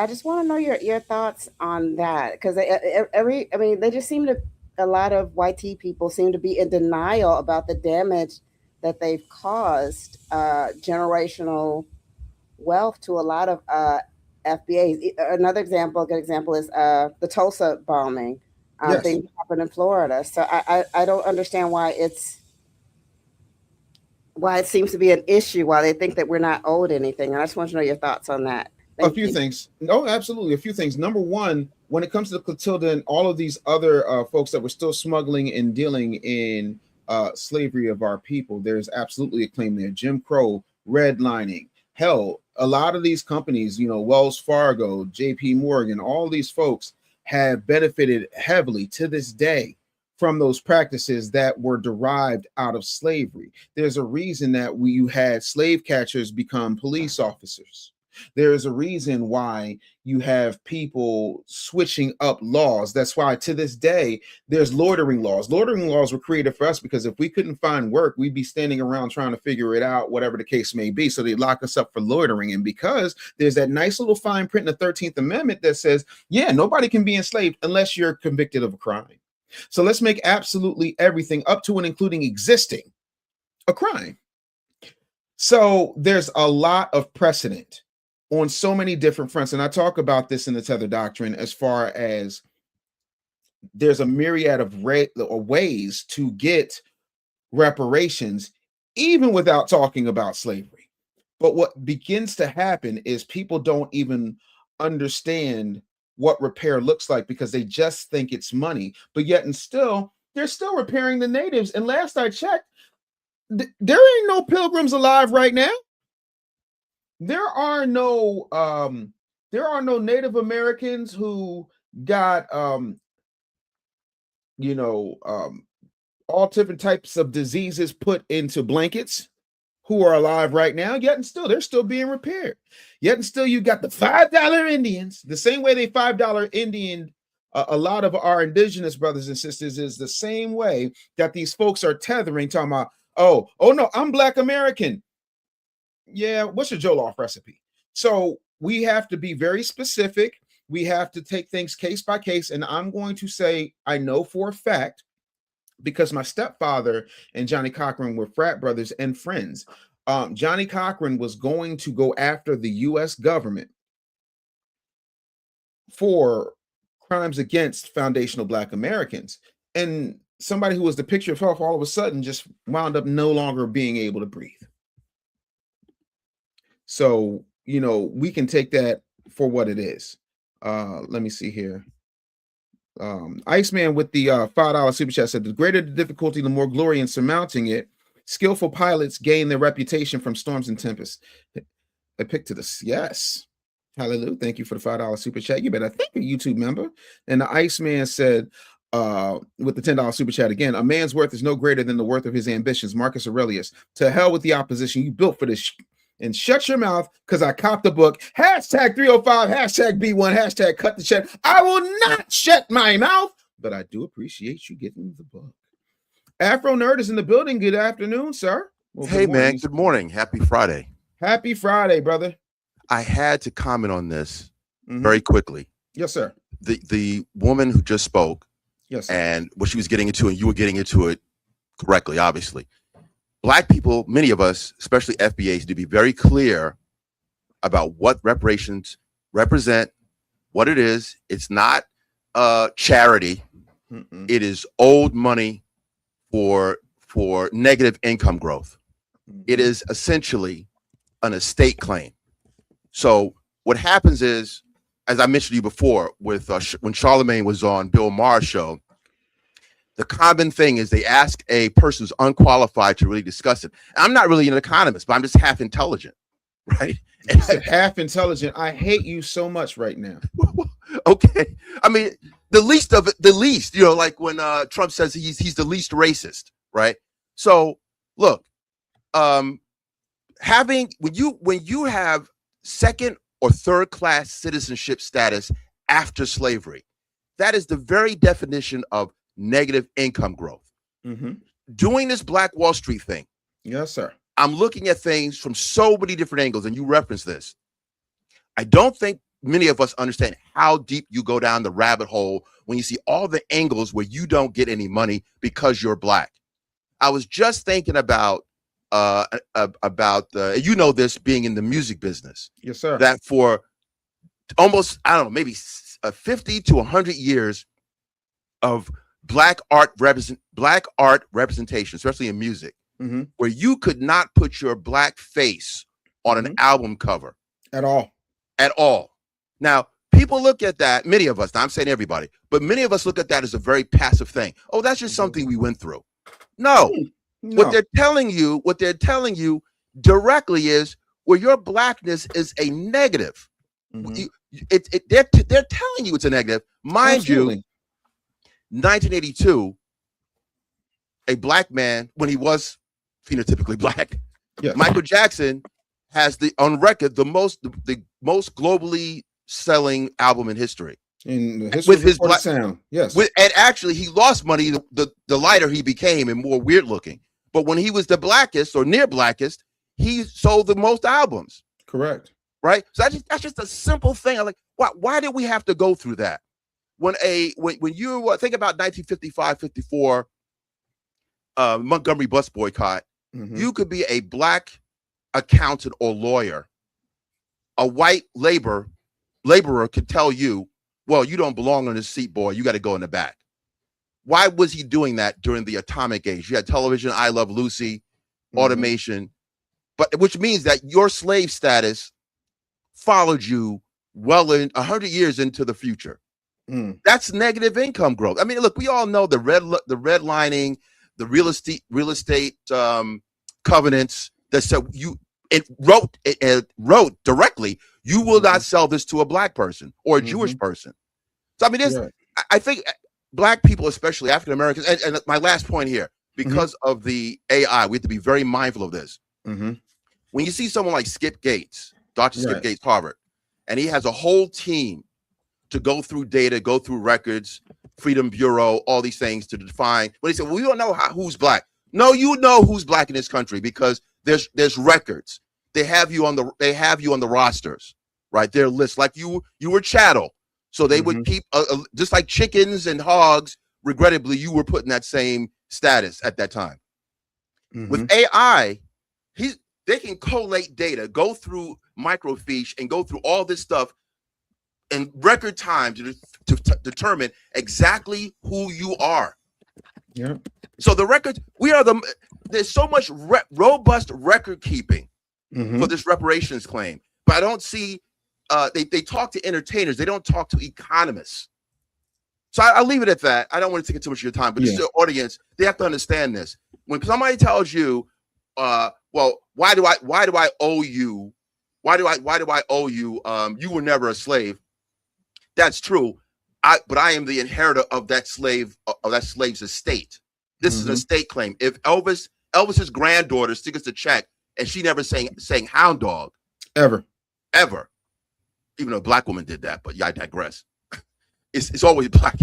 Speaker 3: just want to know your thoughts on that because they just seem to a lot of YT people seem to be in denial about the damage that they've caused generational wealth to a lot of FBAs. Another example, a good example is the Tulsa bombing.
Speaker 2: Yes.
Speaker 3: Things happened in Florida, so I don't understand why it seems to be an issue, why they think that we're not owed anything. And I just want to know your thoughts on that.
Speaker 2: A
Speaker 3: Thank
Speaker 2: few
Speaker 3: you.
Speaker 2: things. No, absolutely. A few things. Number one, when it comes to Clotilda and all of these other folks that were still smuggling and dealing in slavery of our people, there's absolutely a claim there. Jim Crow, redlining, hell, a lot of these companies, Wells Fargo, JP Morgan, all these folks have benefited heavily to this day from those practices that were derived out of slavery. There's a reason that you had slave catchers become police officers. There's a reason why you have people switching up laws. That's why to this day, there's loitering laws. Loitering laws were created for us because if we couldn't find work, we'd be standing around trying to figure it out, whatever the case may be. So they lock us up for loitering. And because there's that nice little fine print in the 13th Amendment that says, yeah, nobody can be enslaved unless you're convicted of a crime. So let's make absolutely everything up to and including existing a crime. So there's a lot of precedent on so many different fronts. And I talk about this in the Tether Doctrine as far as there's a myriad of ways to get reparations, even without talking about slavery. But what begins to happen is people don't even understand what repair looks like because they just think it's money. But yet and still, they're still repairing the natives. And last I checked, there ain't no pilgrims alive right now. There are no Native Americans who got you know um all different types of diseases put into blankets who are alive right now, yet and still they're still being repaired. Yet and still you got the $5 Indians, the same way they $5 Indian a lot of our indigenous brothers and sisters is the same way that these folks are tethering, talking about, oh no, I'm Black American. Yeah, what's your Jollof recipe? So we have to be very specific. We have to take things case by case. And I'm going to say, I know for a fact, because my stepfather and Johnny Cochran were frat brothers and friends. Johnny Cochran was going to go after the US government for crimes against foundational Black Americans. And somebody who was the picture of health all of a sudden just wound up no longer being able to breathe. So, we can take that for what it is. Let me see here. Iceman with the $5 super chat said, the greater the difficulty, the more glory in surmounting it. Skillful pilots gain their reputation from storms and tempests. Epictetus, yes. Hallelujah. Thank you for the $5 super chat. You better thank a YouTube member. And the Iceman said, with the $10 super chat again, a man's worth is no greater than the worth of his ambitions. Marcus Aurelius. To hell with the opposition. You built for this. and shut your mouth because I copped the book. Hashtag 305, hashtag B1, hashtag cut the check. I will not shut my mouth, but I do appreciate you getting the book. Afro Nerd is in the building. Good afternoon, sir.
Speaker 4: Well, hey, man. Good morning. Happy Friday.
Speaker 2: Happy Friday, brother.
Speaker 4: I had to comment on this very quickly.
Speaker 2: Yes, sir.
Speaker 4: The woman who just spoke,
Speaker 2: yes, sir,
Speaker 4: and what she was getting into, and you were getting into it correctly, obviously. Black people, many of us, especially FBAs, need to be very clear about what reparations represent, what it is. It's not charity. It is owed money for negative income growth. It is essentially an estate claim. So what happens is, as I mentioned to you before, with when Charlemagne was on Bill Maher's show, the common thing is they ask a person who's unqualified to really discuss it. And I'm not really an economist, but I'm just half intelligent, right?
Speaker 2: Half intelligent. I hate you so much right now.
Speaker 4: Okay. I mean, the least, you know, like when Trump says he's the least racist, right? So look, when you have second or third class citizenship status after slavery, that is the very definition of negative income growth. Doing this Black Wall Street thing.
Speaker 2: Yes, sir.
Speaker 4: I'm looking at things from so many different angles, and you reference this. I don't think many of us understand how deep you go down the rabbit hole when you see all the angles where you don't get any money because you're Black. I was just thinking about you know this, being in the music business.
Speaker 2: Yes, sir.
Speaker 4: That for almost, I don't know, maybe 50 to 100 years of Black art representation, especially in music, where you could not put your Black face on an album cover
Speaker 2: at all.
Speaker 4: Now, people look at that, many of us, now I'm saying everybody, but many of us look at that as a very passive thing. Oh, that's just something we went through. No. What they're telling you directly is, well, your Blackness is a negative. They're telling you it's a negative. Mind you, 1982, a Black man, when he was phenotypically Black, Michael Jackson has on record the most globally selling album in history.
Speaker 2: In the history with his Black sound, yes.
Speaker 4: And actually, he lost money the lighter he became and more weird looking. But when he was the blackest or near blackest, he sold the most albums.
Speaker 2: Correct.
Speaker 4: Right. So that's just a simple thing. I'm like, why did we have to go through that? When you think about 1955, 54, Montgomery bus boycott, you could be a Black accountant or lawyer. A white laborer could tell you, well, you don't belong on this seat, boy. You got to go in the back. Why was he doing that during the atomic age? You had television, I Love Lucy, automation, but which means that your slave status followed you well in 100 years into the future. That's negative income growth. I mean, look, we all know the redlining, the real estate covenants that said it wrote directly, you will not sell this to a Black person or a Jewish person. So I mean, I think Black people, especially African Americans, and my last point here, because of the AI, we have to be very mindful of this. When you see someone like Skip Gates, Dr. Skip Gates, Harvard, and he has a whole team to go through data, go through records, Freedom Bureau, all these things to define. When they say, well, we don't know who's Black. No, you know who's Black in this country because there's records. They have you on the rosters, right? Their lists, like you were chattel. So they would keep just like chickens and hogs. Regrettably, you were put in that same status at that time. With AI, they can collate data, go through microfiche, and go through all this stuff in record time to determine exactly who you are.
Speaker 2: Yeah.
Speaker 4: So the records, there's so much robust record keeping for this reparations claim, but I don't see. They talk to entertainers. They don't talk to economists. So I'll leave it at that. I don't want to take too much of your time, but just the audience, they have to understand this. When somebody tells you, well, why do I owe you? Why do I owe you? You were never a slave. That's true. But I am the inheritor of that slave's estate. This is an estate claim. If Elvis's granddaughter sticks us a check, and she never sang hound dog
Speaker 2: Ever.
Speaker 4: even though a black woman did that, but yeah, I digress. It's always black.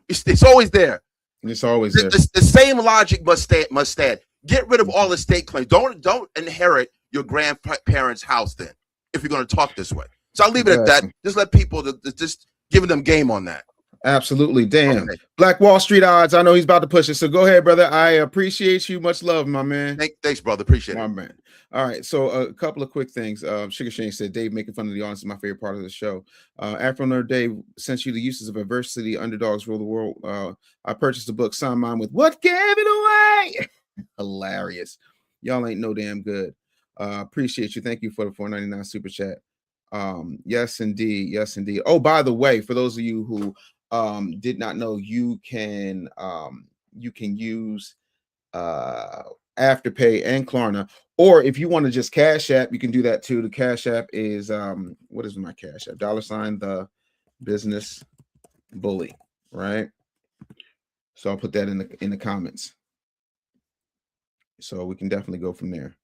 Speaker 4: It's always there.
Speaker 2: It's always there.
Speaker 4: The same logic must stand. Get rid of all estate claims. Don't inherit your grandparents' house then, if you're going to talk this way. So I'll leave it at that. Just let people just giving them game on that.
Speaker 2: Absolutely. Damn.
Speaker 4: Okay.
Speaker 2: Black Wall Street odds. I know he's about to push it. So go ahead, brother. I appreciate you. Much love, my man.
Speaker 4: Thanks, brother. Appreciate
Speaker 2: my
Speaker 4: it.
Speaker 2: Man. All right. So a couple of quick things. Sugar Shane said, Dave, making fun of the audience is my favorite part of the show. Afro Dave sent you the uses of adversity. Underdogs rule the world. I purchased a book, signed mine with What Gave It Away? Hilarious. Y'all ain't no damn good. Appreciate you. Thank you for the $4.99 super chat. Yes, indeed. Yes, indeed. Oh, by the way, for those of you who did not know, you can use Afterpay and Klarna, or if you want to just Cash App, you can do that too. The Cash App is what is my Cash App? $ the business bully, right? So I'll put that in the comments. So we can definitely go from there.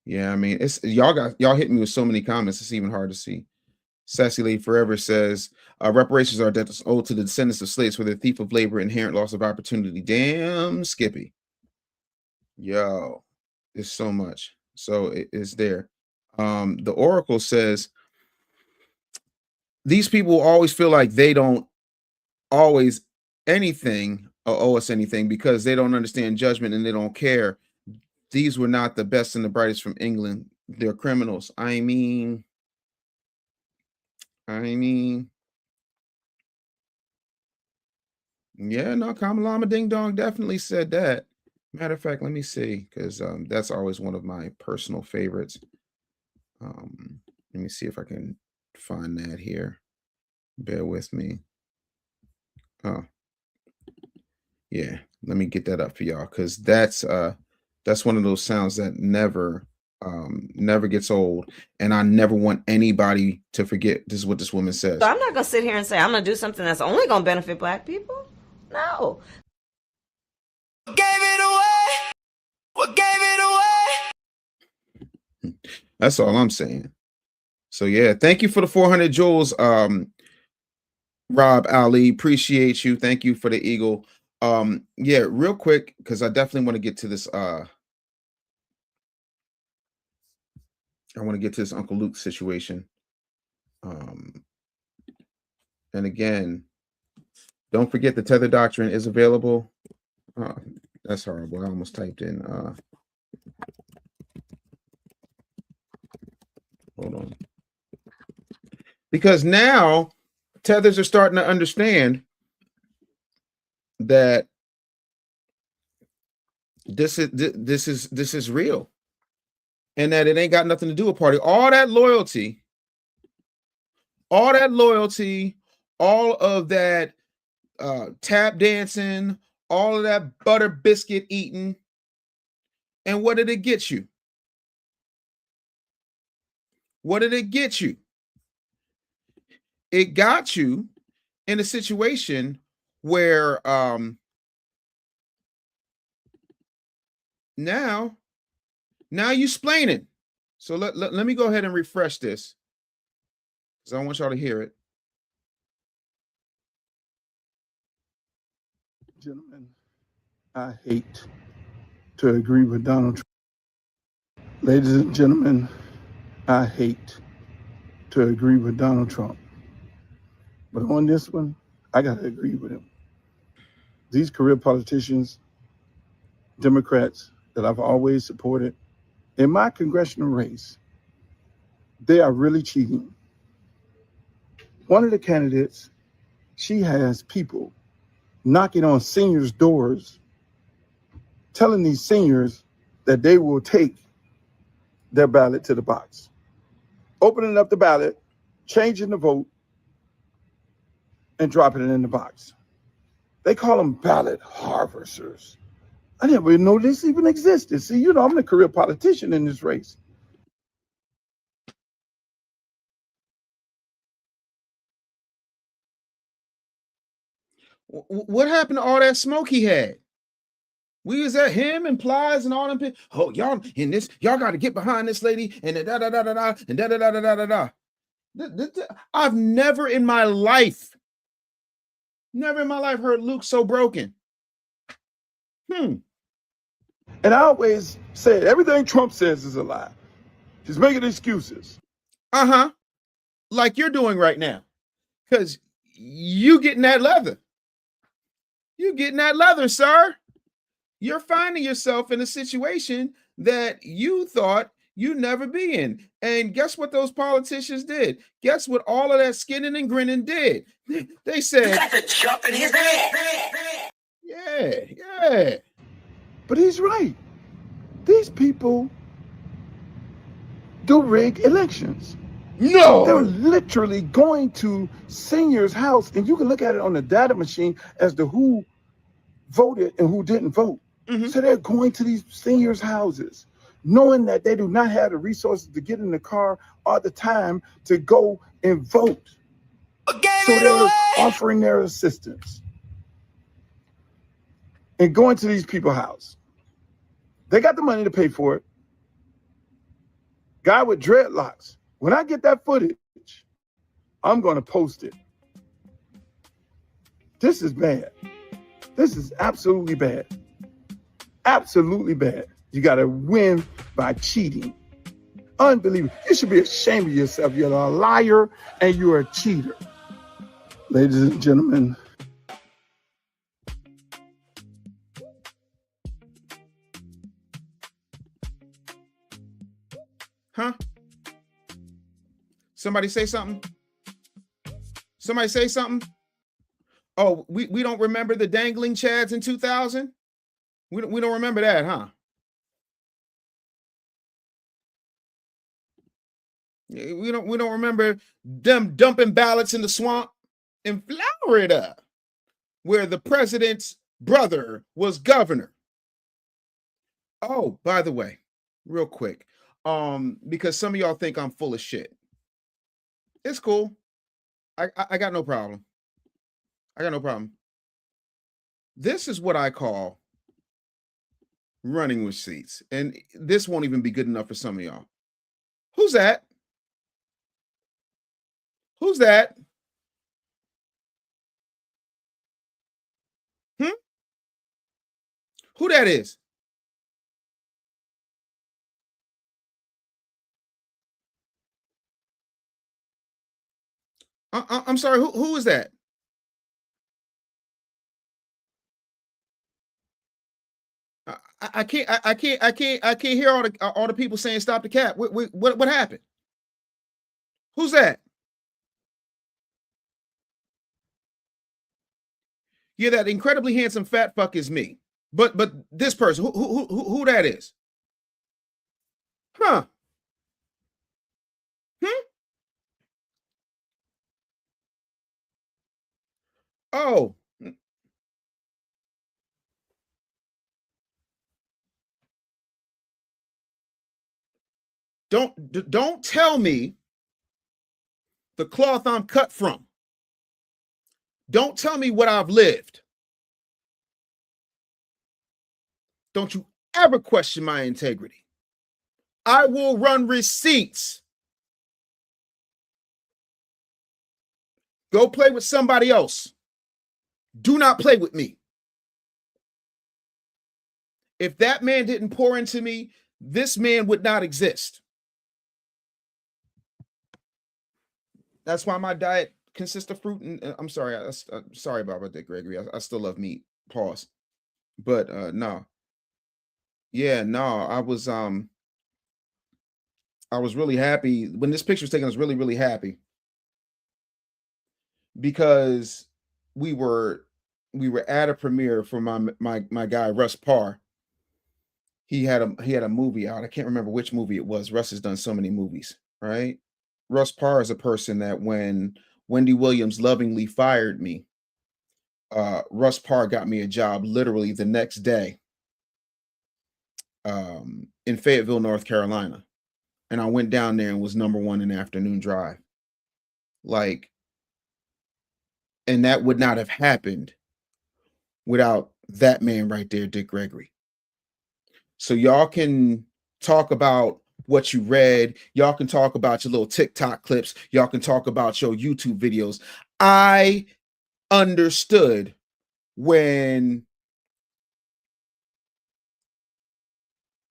Speaker 2: Yeah, I mean, it's y'all hit me with so many comments, it's even hard to see. Sassy Lady Forever says, reparations are debts owed to the descendants of slaves for their thief of labor, inherent loss of opportunity. Damn, Skippy. Yo, it's so much. So it's there. The Oracle says, these people always feel like they don't always anything or owe us anything because they don't understand judgment and they don't care. These were not the best and the brightest from England. They're criminals. I mean, yeah, no, Kamalama Ding Dong definitely said that. Matter of fact, let me see, because that's always one of my personal favorites. Let me see if I can find that here. Bear with me. Oh, yeah, let me get that up for y'all, because that's one of those sounds that never gets old, and I never want anybody to forget this is what this woman says.
Speaker 5: So I'm not gonna sit here and say I'm gonna do something that's only gonna benefit Black people. No.
Speaker 1: Gave it away. What gave it away?
Speaker 2: That's all I'm saying. So yeah, thank you for the 400 jewels, Rob Ali. Appreciate you. Thank you for the eagle. Yeah, real quick, because I definitely want to get to this. I want to get to this Uncle Luke situation. And again, don't forget the Tether Doctrine is available. That's horrible. I almost typed in. Hold on. Because now tethers are starting to understand that this is real, and that it ain't got nothing to do with party. All that loyalty, all of that tap dancing, all of that butter biscuit eating, and what did it get you? What did it get you? It got you in a situation where now you explaining. So let me go ahead and refresh this, because I want y'all to hear it.
Speaker 6: Gentlemen, I hate to agree with Donald Trump. Ladies and gentlemen, I hate to agree with Donald Trump. But on this one, I got to agree with him. These career politicians, Democrats that I've always supported, in my congressional race, they are really cheating. One of the candidates, she has people knocking on seniors' doors, telling these seniors that they will take their ballot to the box, opening up the ballot, changing the vote, and dropping it in the box. They call them ballot harvesters. I didn't even know this even existed. See, you know, I'm the career politician in this race.
Speaker 2: What happened to all that smoke he had? We was at him and Plies and all them. Oh, y'all in this, y'all got to get behind this lady and da da da da da and da da da da da da. I've never in my life heard Luke so broken.
Speaker 6: And I always say everything Trump says is a lie. He's making excuses.
Speaker 2: Like you're doing right now. Because you getting that leather. You getting that leather, sir. You're finding yourself in a situation that you thought you'd never be in. And guess what those politicians did? Guess what all of that skinning and grinning did? They said,
Speaker 7: "You got to jump in his head."
Speaker 2: Yeah.
Speaker 6: But he's right. These people do rig elections.
Speaker 2: No.
Speaker 6: They're literally going to seniors' house, and you can look at it on the data machine as to who voted and who didn't vote. So they're going to these seniors' houses, knowing that they do not have the resources to get in the car all the time to go and vote. So they're offering their assistance and going to these people's house. They got the money to pay for it. Guy with dreadlocks. When I get that footage, I'm going to post it. This is bad. This is absolutely bad. Absolutely bad. You got to win by cheating. Unbelievable. You should be ashamed of yourself. You're a liar and you're a cheater. Ladies and gentlemen.
Speaker 2: Huh? Somebody say something? Somebody say something? Oh, we don't remember the dangling chads in 2000? We don't remember that, huh? We don't remember them dumping ballots in the swamp in Florida, where the president's brother was governor. Oh, by the way, real quick, because some of y'all think I'm full of shit. It's cool. I got no problem. I got no problem. This is what I call running with seats. And this won't even be good enough for some of y'all. Who's that? Who's that? Who that is? I'm sorry. Who is that? I can't hear all the people saying stop the cap. What happened? Who's that? Yeah, that incredibly handsome fat fuck is me. But this person, who that is? Huh? Oh. Don't tell me the cloth I'm cut from. Don't tell me what I've lived. Don't you ever question my integrity. I will run receipts. Go play with somebody else. Do not play with me. If that man didn't pour into me, this man would not exist. That's why my diet consists of fruit and I'm sorry. Sorry about that, Gregory. I still love meat. Pause. But no. Yeah, no, I was really happy when this picture was taken. I was really, really happy because we were at a premiere for my guy Russ Parr. He had a movie out. I can't remember which movie it was. Russ has done so many movies, right? Russ Parr is a person that when Wendy Williams lovingly fired me, Russ Parr got me a job literally the next day in Fayetteville, North Carolina. And I went down there and was #1 in afternoon drive. Like, and that would not have happened without that man right there, Dick Gregory. So y'all can talk about what you read. Y'all can talk about your little TikTok clips. Y'all can talk about your YouTube videos. I understood when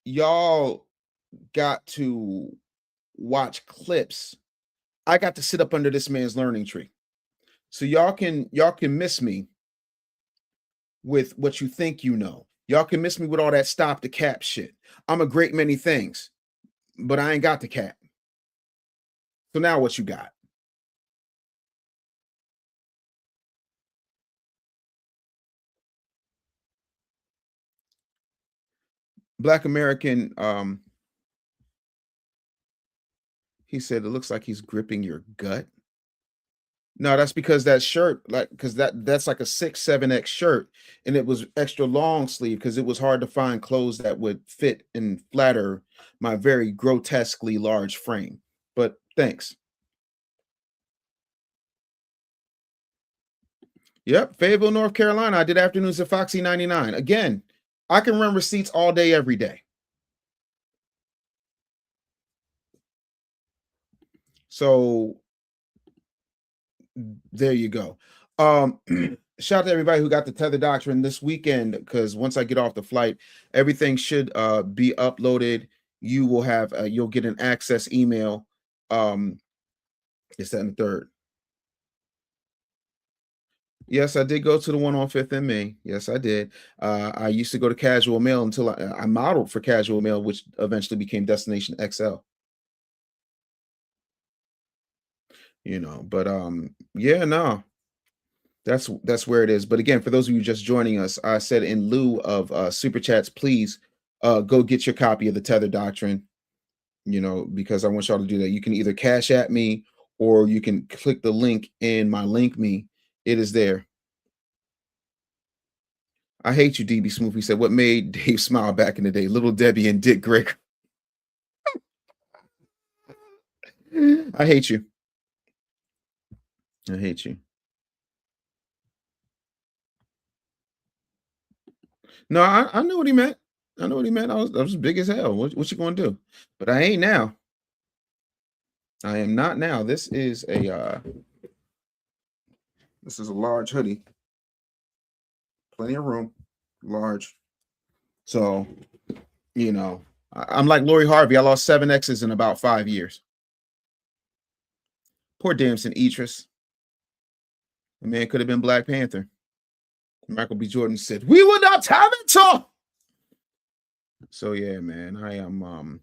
Speaker 2: y'all got to watch clips. I got to sit up under this man's learning tree. So y'all can miss me with what you think you know. Y'all can miss me with all that stop the cap shit. I'm a great many things, but I ain't got the cap. So now what you got? Black American, he said it looks like he's gripping your gut. No, that's because that shirt, like, because that's like a 6-7X shirt, and it was extra long sleeve because it was hard to find clothes that would fit and flatter my very grotesquely large frame. But thanks. Yep, Fayetteville, North Carolina. I did afternoons at Foxy 99. Again, I can run receipts all day, every day. So there you go. Shout out to everybody who got the Tether Doctrine this weekend, because once I get off the flight, everything should be uploaded. You will have you'll get an access email. It's that and the third. Yes, I did go to the one on 5th and Main. Yes, I did. I used to go to Casual Mail until I modeled for Casual Mail, which eventually became Destination XL. You know, but yeah, no. That's where it is. But again, for those of you just joining us, I said in lieu of super chats, please go get your copy of the Tether Doctrine, you know, because I want y'all to do that. You can either cash at me or you can click the link in my link me. It is there. I hate you, DB Smooth. He said, what made Dave smile back in the day? Little Debbie and Dick Gregory. I hate you. I hate you. No, I know what he meant. I know what he meant. I was big as hell. What you gonna do? But I ain't now. I am not now. This is a large hoodie. Plenty of room. Large. So, you know, I'm like Lori Harvey. I lost 7 X's in about 5 years. Poor Damson Idris. The man could have been Black Panther. Michael B. Jordan said, "We will not have it all." So yeah, man, I am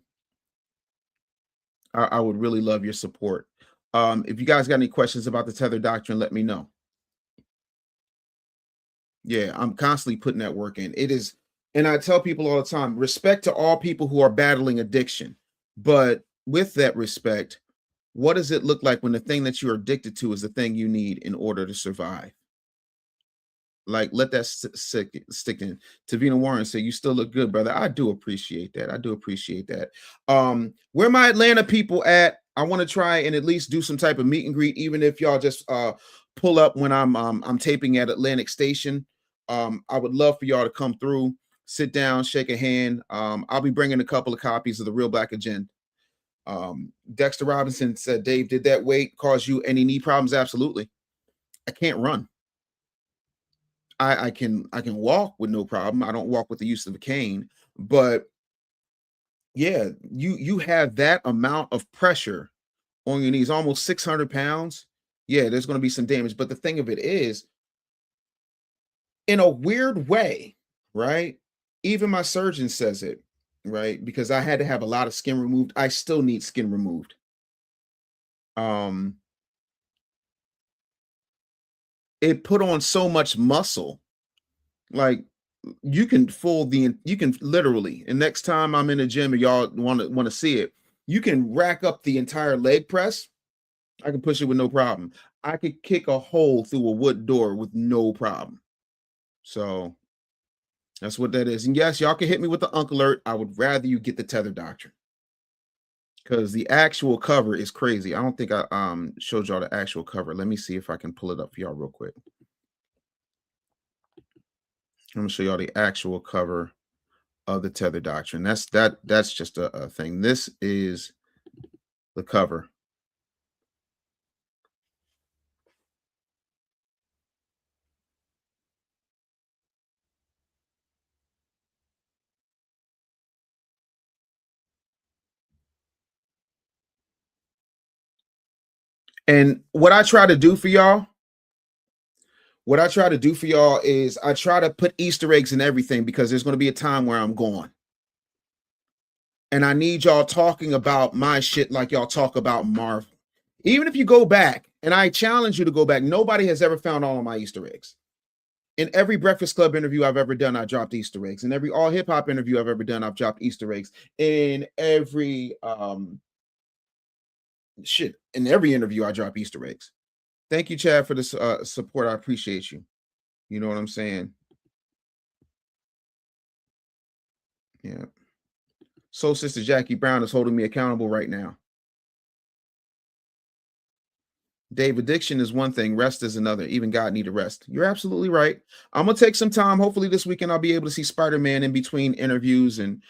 Speaker 2: I would really love your support. If you guys got any questions about the Tether Doctrine, let me know. Yeah, I'm constantly putting that work in. It is, and I tell people all the time, respect to all people who are battling addiction. But with that respect, what does it look like when the thing that you're addicted to is the thing you need in order to survive? Like, let that stick in. Tavina Warren said, "You still look good, brother." I do appreciate that. I do appreciate that. Where my Atlanta people at? I want to try and at least do some type of meet and greet, even if y'all just pull up when I'm taping at Atlantic Station. I would love for y'all to come through, sit down, shake a hand. I'll be bringing a couple of copies of the Real Black Agenda. Dexter Robinson said, "Dave, did that weight cause you any knee problems?" Absolutely. I can't run. I can walk with no problem. I don't walk with the use of a cane, but yeah, you have that amount of pressure on your knees, almost 600 pounds. Yeah, there's going to be some damage. But the thing of it is, in a weird way, right? Even my surgeon says it, right? Because I had to have a lot of skin removed. I still need skin removed. It put on so much muscle. Like, you can literally, and next time I'm in the gym and y'all want to see it, you can rack up the entire leg press. I can push it with no problem. I could kick a hole through a wood door with no problem. So that's what that is. And yes, y'all can hit me with the Uncle Alert. I would rather you get the Tether Doctrine, because the actual cover is crazy. I don't think I showed y'all the actual cover. Let me see if I can pull it up for y'all real quick. I'm gonna show y'all the actual cover of the Tether Doctrine. That's just a thing. This is the cover. And what I try to do for y'all, is I try to put Easter eggs in everything, because there's going to be a time where I'm gone. And I need y'all talking about my shit like y'all talk about Marvel. Even if you go back, and I challenge you to go back, nobody has ever found all of my Easter eggs. In every Breakfast Club interview I've ever done, I dropped Easter eggs. In every all hip hop interview I've ever done, I've dropped Easter eggs. In every in every interview I drop Easter eggs. Thank you, Chad, for this support. I appreciate you. You know what I'm saying? Yeah. Soul Sister Jackie Brown is holding me accountable right now. Dave, addiction is one thing, rest is another. Even God need a rest. You're absolutely right. I'm gonna take some time. Hopefully this weekend I'll be able to see Spider-Man in between interviews and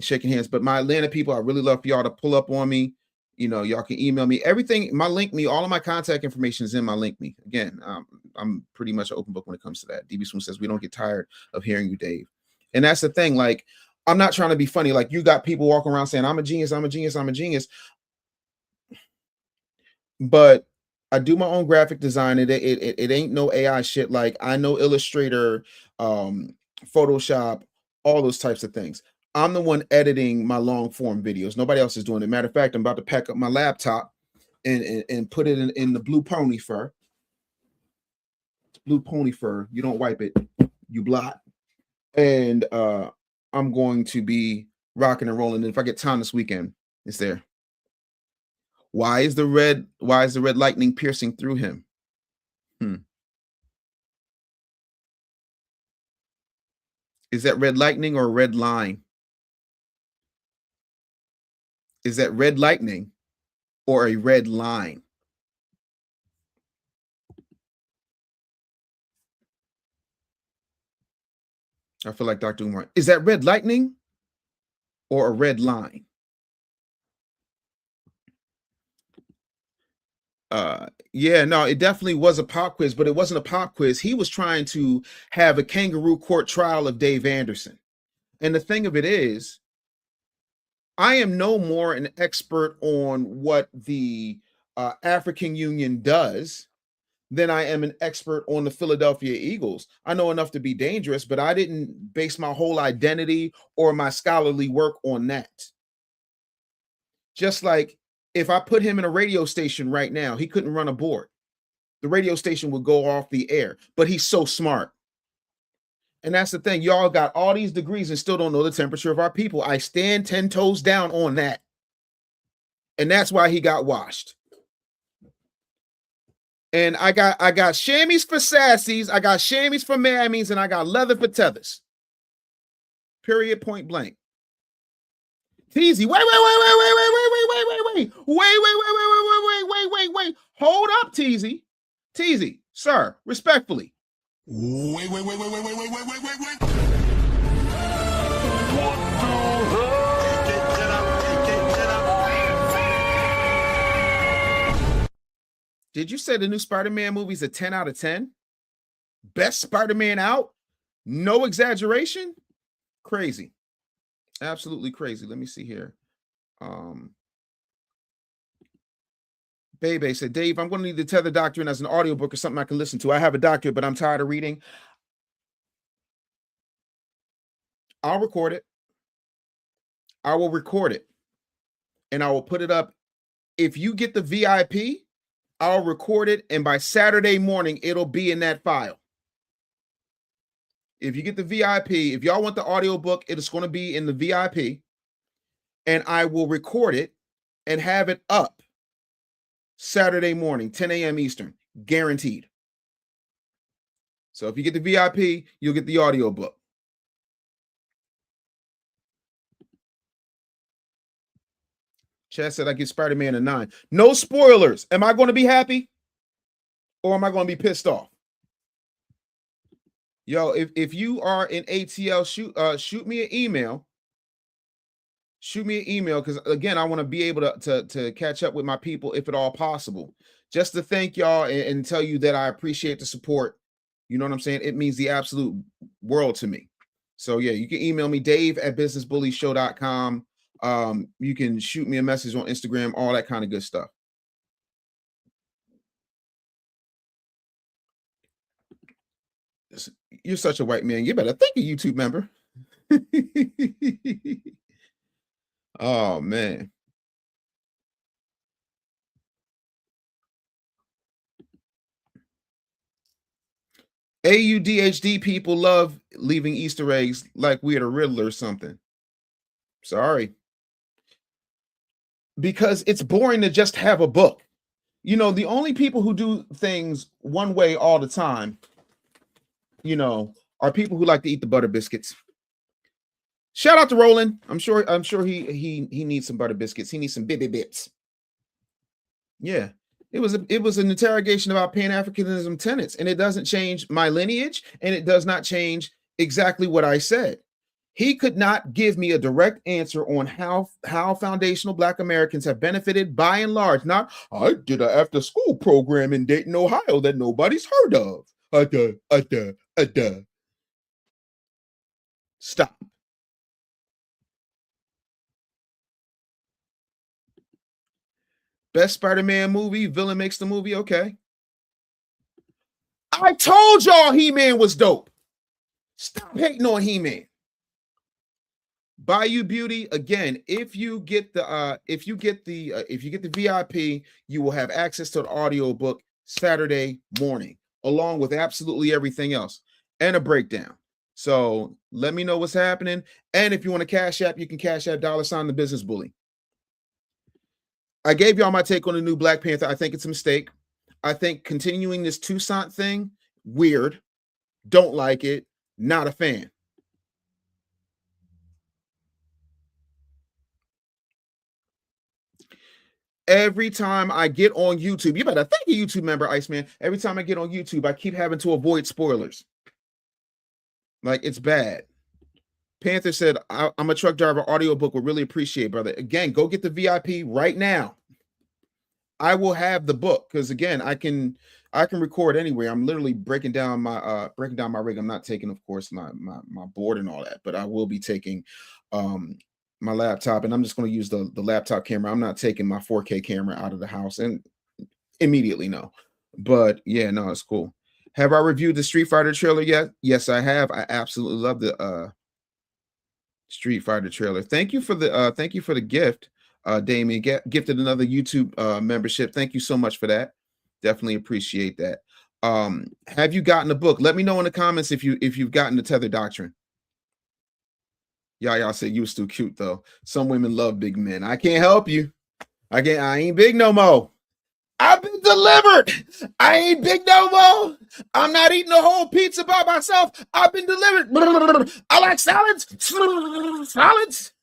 Speaker 2: shaking hands. But my Atlanta people, I really love for y'all to pull up on me. You know, y'all can email me. Everything, my link me, all of my contact information is in my link me. Again, I'm pretty much an open book when it comes to that. DB Swoon says we don't get tired of hearing you, Dave. And that's the thing. Like, I'm not trying to be funny. Like, you got people walking around saying, I'm a genius, I'm a genius, I'm a genius. But I do my own graphic design. It ain't no AI shit. Like, I know Illustrator, Photoshop, all those types of things. I'm the one editing my long form videos. Nobody else is doing it. Matter of fact, I'm about to pack up my laptop and put it in the blue pony fur. Blue pony fur. You don't wipe it, you blot. And I'm going to be rocking and rolling. And if I get time this weekend, it's there. Why is the red lightning piercing through him? Is that red lightning or red line? Is that red lightning or a red line? I feel like Dr. Umar. Is that red lightning or a red line? Yeah, no, it definitely was a pop quiz, but it wasn't a pop quiz. He was trying to have a kangaroo court trial of Dave Anderson. And the thing of it is, I am no more an expert on what the African Union does than I am an expert on the Philadelphia Eagles. I know enough to be dangerous, but I didn't base my whole identity or my scholarly work on that. Just like if I put him in a radio station right now, he couldn't run a board. The radio station would go off the air, but he's so smart. And that's the thing. Y'all got all these degrees and still don't know the temperature of our people. I stand 10 toes down on that. And that's why he got washed. And I got chamois for sassies, I got chamois for mammies, and I got leather for tethers. Period, point blank. Teasy, wait. Hold up, Teasy. Teasy, sir, respectfully.
Speaker 1: Wait.
Speaker 2: Did you say the new Spider-Man movie's a 10 out of 10? Best Spider-Man out? No exaggeration? Crazy. Absolutely crazy. Let me see here. Bebe said, Dave, I'm going to need the Tether Doctrine as an audiobook or something I can listen to. I have a doctorate, but I'm tired of reading. I'll record it. I will record it. And I will put it up. If you get the VIP, I'll record it. And by Saturday morning, it'll be in that file. If you get the VIP, if y'all want the audiobook, it is going to be in the VIP. And I will record it and have it up Saturday morning, 10 a.m. Eastern, guaranteed. So if you get the VIP, you'll get the audiobook. Chad said I give Spider-Man a 9. No spoilers. Am I going to be happy? Or am I going to be pissed off? Yo, if you are in ATL, shoot me an email. Shoot me an email, because again, I want to be able to catch up with my people if at all possible. Just to thank y'all and tell you that I appreciate the support. You know what I'm saying? It means the absolute world to me. So yeah, you can email me, dave@businessbullyshow.com. You can shoot me a message on Instagram, all that kind of good stuff. You're such a white man. You better thank a YouTube member. Oh man. AUDHD people love leaving Easter eggs like we're the Riddler or something. Sorry. Because it's boring to just have a book. You know, the only people who do things one way all the time, you know, are people who like to eat the butter biscuits. Shout out to Roland. I'm sure he needs some butter biscuits. He needs some baby bits. Yeah. It was an interrogation about Pan-Africanism tenets, and it doesn't change my lineage, and it does not change exactly what I said. He could not give me a direct answer on how foundational Black Americans have benefited by and large. Not, I did an after-school program in Dayton, Ohio that nobody's heard of. Stop. Best Spider-Man movie, villain makes the movie, okay. I told y'all He-Man was dope. Stop hating on He-Man. Bayou Beauty, again, if you get the VIP, you will have access to the audio book Saturday morning, along with absolutely everything else and a breakdown. So let me know what's happening. And if you want to cash app, you can cash app $ the business bully. I gave y'all my take on the new Black Panther. I think it's a mistake. I think continuing this Toussaint thing, weird. Don't like it. Not a fan. Every time I get on YouTube, you better thank a YouTube member, Iceman. Every time I get on YouTube, I keep having to avoid spoilers. Like, it's bad. Panther said, I'm a truck driver. Audiobook would really appreciate, brother. Again, go get the VIP right now. I will have the book because again, I can record anywhere. I'm literally breaking down my rig. I'm not taking, of course, my board and all that, but I will be taking my laptop, and I'm just going to use the laptop camera. I'm not taking my 4K camera out of the house, and immediately no. But yeah, no, it's cool. Have I reviewed the Street Fighter trailer yet? Yes, I have. I absolutely love the Street Fighter trailer. Thank you for the gift. Damien gifted another YouTube membership. Thank you so much for that. Definitely appreciate that. Have you gotten the book? Let me know in the comments if you've gotten the Tether Doctrine. Y'all said you was still cute though. Some women love big men. I can't help you. I ain't big no more. I've been delivered. I ain't big no more. I'm not eating a whole pizza by myself. I've been delivered. I like salads. Salads.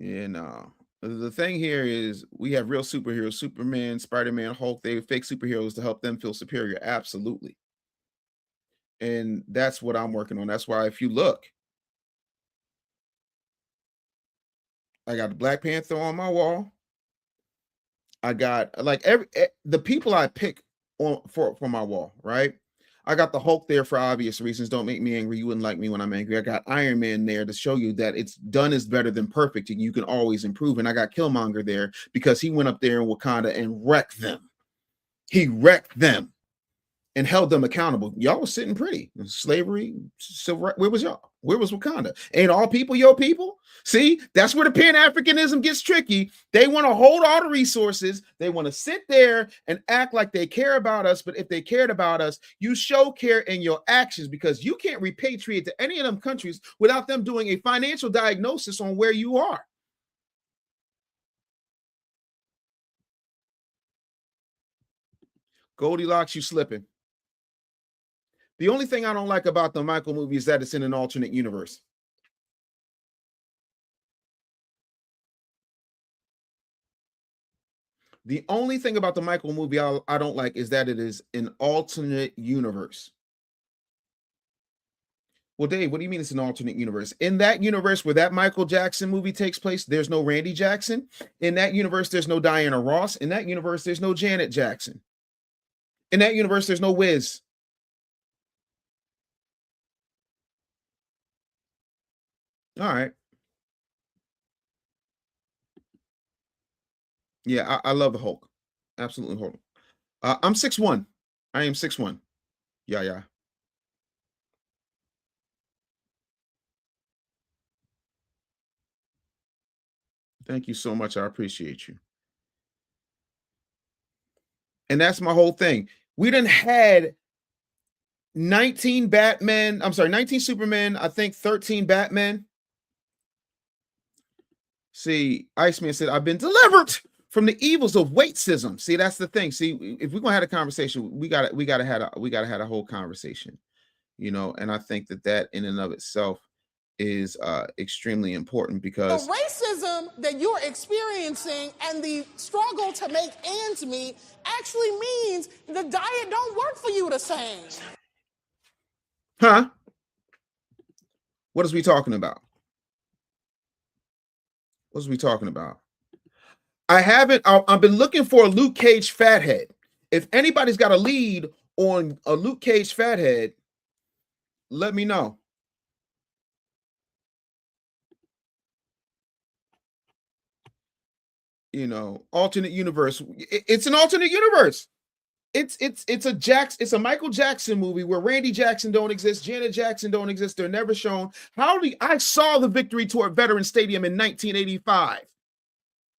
Speaker 2: Yeah, no. The thing here is we have real superheroes, Superman, Spider-Man, Hulk. They fake superheroes to help them feel superior. Absolutely. And that's what I'm working on. That's why if you look, I got the Black Panther on my wall. I got like the people I pick on for my wall, right? I got the Hulk there for obvious reasons. Don't make me angry. You wouldn't like me when I'm angry. I got Iron Man there to show you that it's done is better than perfect and you can always improve. And I got Killmonger there because he went up there in Wakanda and wrecked them. He wrecked them and held them accountable. Y'all was sitting pretty. Slavery, civil rights. Where was y'all? Where was Wakanda? Ain't all people your people? See, that's where the Pan-Africanism gets tricky. They want to hold all the resources. They want to sit there and act like they care about us. But if they cared about us, you show care in your actions because you can't repatriate to any of them countries without them doing a financial diagnosis on where you are. Goldilocks, you slipping. The only thing I don't like about the Michael movie is that it's in an alternate universe. The only thing about the Michael movie I don't like is that it is an alternate universe. Well, Dave, what do you mean it's an alternate universe? In that universe where that Michael Jackson movie takes place, there's no Randy Jackson. In that universe, there's no Diana Ross. In that universe, there's no Janet Jackson. In that universe, there's no Wiz. All right. Yeah, I love the Hulk. Absolutely Hulk. I'm 6'1". I am 6'1". Yeah. Thank you so much. I appreciate you. And that's my whole thing. We done had 19 Batman. I'm sorry, 19 Superman. I think 13 Batman. See, Iceman said, I've been delivered from the evils of weightism. See, that's the thing. See, if we're gonna have a conversation, we gotta have a whole conversation, you know. And I think that in and of itself is extremely important because
Speaker 8: the racism that you're experiencing and the struggle to make ends meet actually means the diet don't work for you the same.
Speaker 2: Huh? What is we talking about? What is we talking about? I've been looking for a Luke Cage fathead. If anybody's got a lead on a Luke Cage fathead, let me know. You know, alternate universe. It's an alternate universe. It's a Michael Jackson movie where Randy Jackson don't exist, Janet Jackson don't exist. They're never shown. I saw the Victory Tour at Veterans Stadium in 1985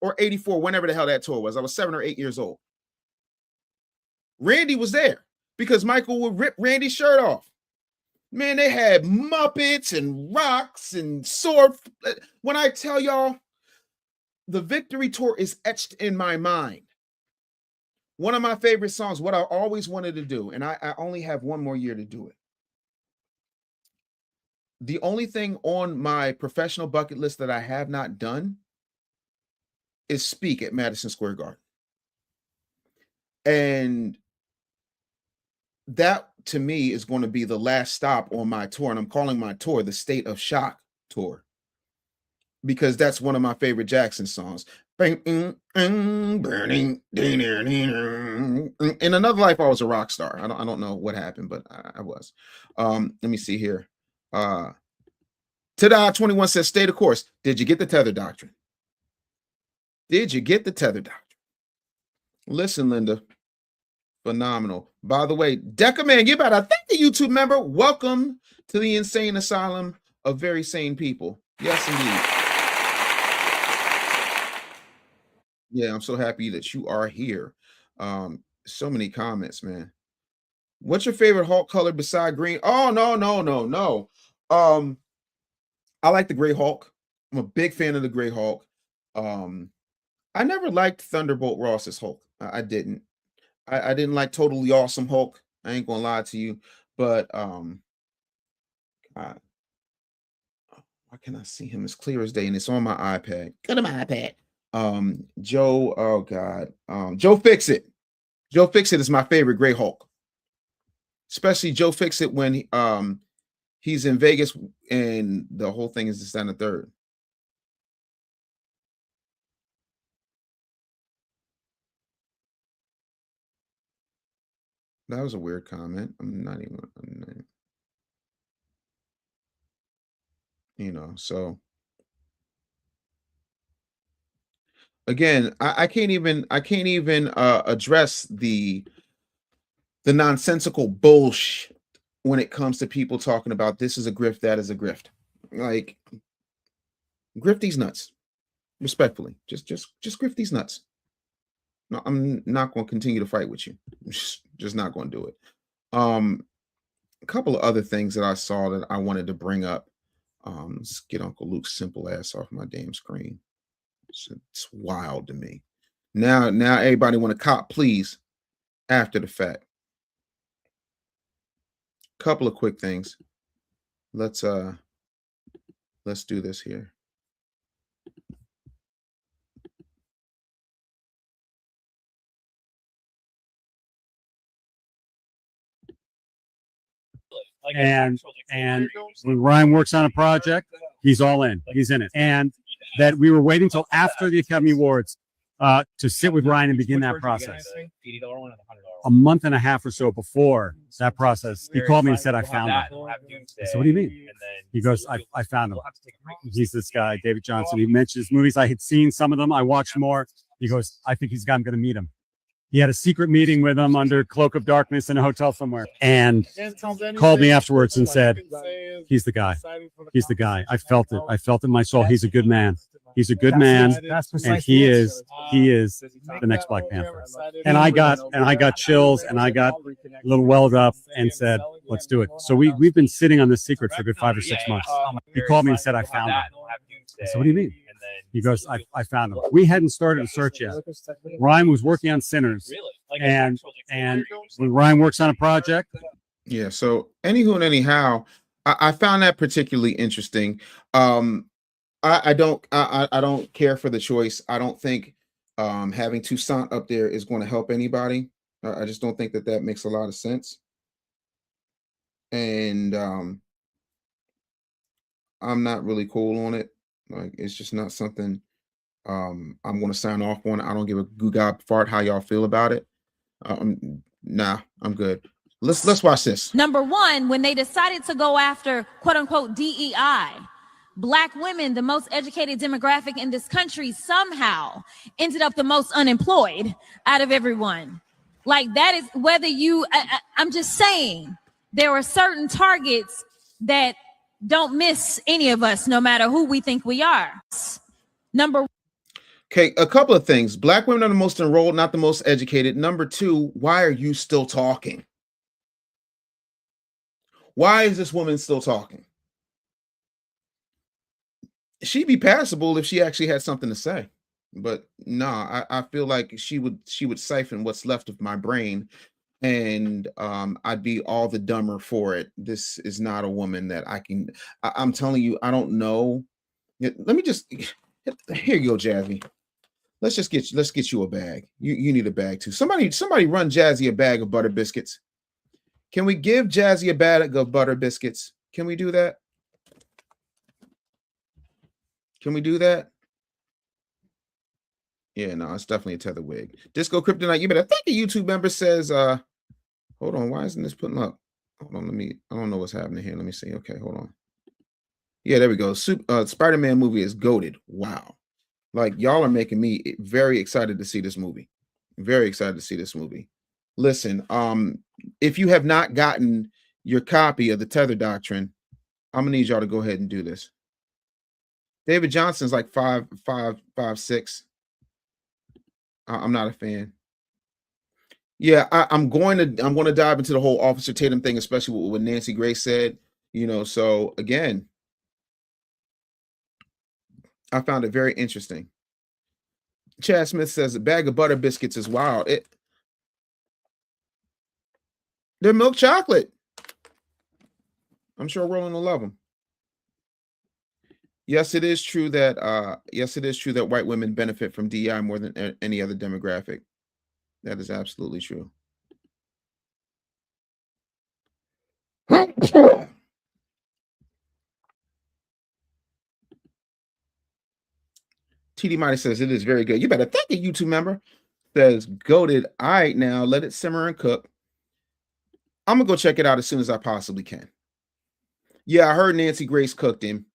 Speaker 2: or 84, whenever the hell that tour was. I was 7 or 8 years old. Randy was there because Michael would rip Randy's shirt off. Man, they had Muppets and rocks and sword. When I tell y'all, the Victory Tour is etched in my mind. One of my favorite songs, what I always wanted to do, and I only have one more year to do it. The only thing on my professional bucket list that I have not done is speak at Madison Square Garden. And that, to me, is going to be the last stop on my tour. And I'm calling my tour the State of Shock Tour, because that's one of my favorite Jackson songs. In another life, I was a rock star. I don't know what happened, but I was. Let me see here. Tada21 says, stay the course. Did you get the Tether Doctrine? Did you get the Tether Doctrine? Listen, Linda. Phenomenal. By the way, Deca Man, you better thank the YouTube member. Welcome to the insane asylum of very sane people. Yes, indeed. Yeah, I'm so happy that you are here. So many comments, man. What's your favorite Hulk color beside green? Oh, no. I like the Gray Hulk. I'm a big fan of the Gray Hulk. I never liked Thunderbolt Ross's Hulk. I didn't. I didn't like Totally Awesome Hulk. I ain't gonna lie to you, but why can I see him as clear as day? And it's on my iPad. Go to my iPad. Joe, oh God. Joe Fixit. Joe Fixit is my favorite Gray Hulk. Especially Joe Fixit when he's in Vegas and the whole thing is the stand third. That was a weird comment. I'm not even, you know, so again, I can't even address the nonsensical bullshit when it comes to people talking about this is a grift, that is a grift. Like, grift these nuts, respectfully. Just grift these nuts. No, I'm not going to continue to fight with you. Just not going to do it. A couple of other things that I saw that I wanted to bring up. Let's get Uncle Luke's simple ass off my damn screen. It's wild to me. Now everybody want to cop, please, after the fact. Couple of quick things. Let's do this here.
Speaker 9: and when Ryan works on a project, he's all in. He's in it. And that we were waiting till after the Academy Awards to sit with Ryan and begin that process. A month and a half or so before that process, he called me and said, I found him. I said, what do you mean? He goes, I found him. He's this guy, David Johnson. He mentions movies. I had seen some of them. I watched more. He goes, I think he's got, I'm going to meet him. He had a secret meeting with him under cloak of darkness in a hotel somewhere and called me afterwards and said, he's the guy. He's the guy. I felt it. I felt it in my soul. He's a good man. He's a good man. And he is the next Black Panther. And I got chills and I got a little welled up and said, let's do it. So we've been sitting on this secret for a good 5 or 6 months. He called me and said, I found him. I said, what do you mean? He goes, I found him. We hadn't started a search yet. Ryan was working on Sinners. And when Ryan works on a project.
Speaker 2: Yeah. So anywho and anyhow, I found that particularly interesting. I don't care for the choice. I don't think having Toussaint up there is going to help anybody. I just don't think that makes a lot of sense. And I'm not really cool on it. Like, it's just not something I'm going to sign off on. I don't give a goo gob fart how y'all feel about it. Nah, I'm good. Let's watch this.
Speaker 10: Number one, when they decided to go after quote unquote DEI, Black women, the most educated demographic in this country, somehow ended up the most unemployed out of everyone. Like, that is whether you, I'm just saying, there are certain targets that don't miss any of us, no matter who we think we are.
Speaker 2: Okay, a couple of things. Black women are the most enrolled, not the most educated. Number two, why are you still talking? Why is this woman still talking? She'd be passable if she actually had something to say. But nah, I feel like she would siphon what's left of my brain, and I'd be all the dumber for it. This is not a woman that I'm telling you, I don't know. Let me just, here you go, Jazzy. Let's get you a bag. You need a bag too. Somebody run Jazzy a bag of butter biscuits. Can we give Jazzy a bag of butter biscuits? Can we do that? Can we do that? Yeah, no, it's definitely a tether wig. Disco Kryptonite, you better thank a YouTube member says, hold on, why isn't this putting up? Hold on, I don't know what's happening here. Let me see. Okay, hold on. Yeah, there we go. Spider-Man movie is goated. Wow. Like, y'all are making me very excited to see this movie. Very excited to see this movie. Listen, if you have not gotten your copy of the Tether Doctrine, I'm gonna need y'all to go ahead and do this. David Johnson's like 5'6". I'm not a fan. Yeah, I'm going to dive into the whole Officer Tatum thing, especially what Nancy Grace said. You know, so again, I found it very interesting. Chad Smith says a bag of butter biscuits is wild. They're milk chocolate. I'm sure Roland will love them. Yes, it is true that white women benefit from DEI more than any other demographic. That is absolutely true. TD Mighty says it is very good. You better thank a YouTube member. Says goated. All right, now let it simmer and cook. I'm gonna go check it out as soon as I possibly can. Yeah, I heard Nancy Grace cooked him.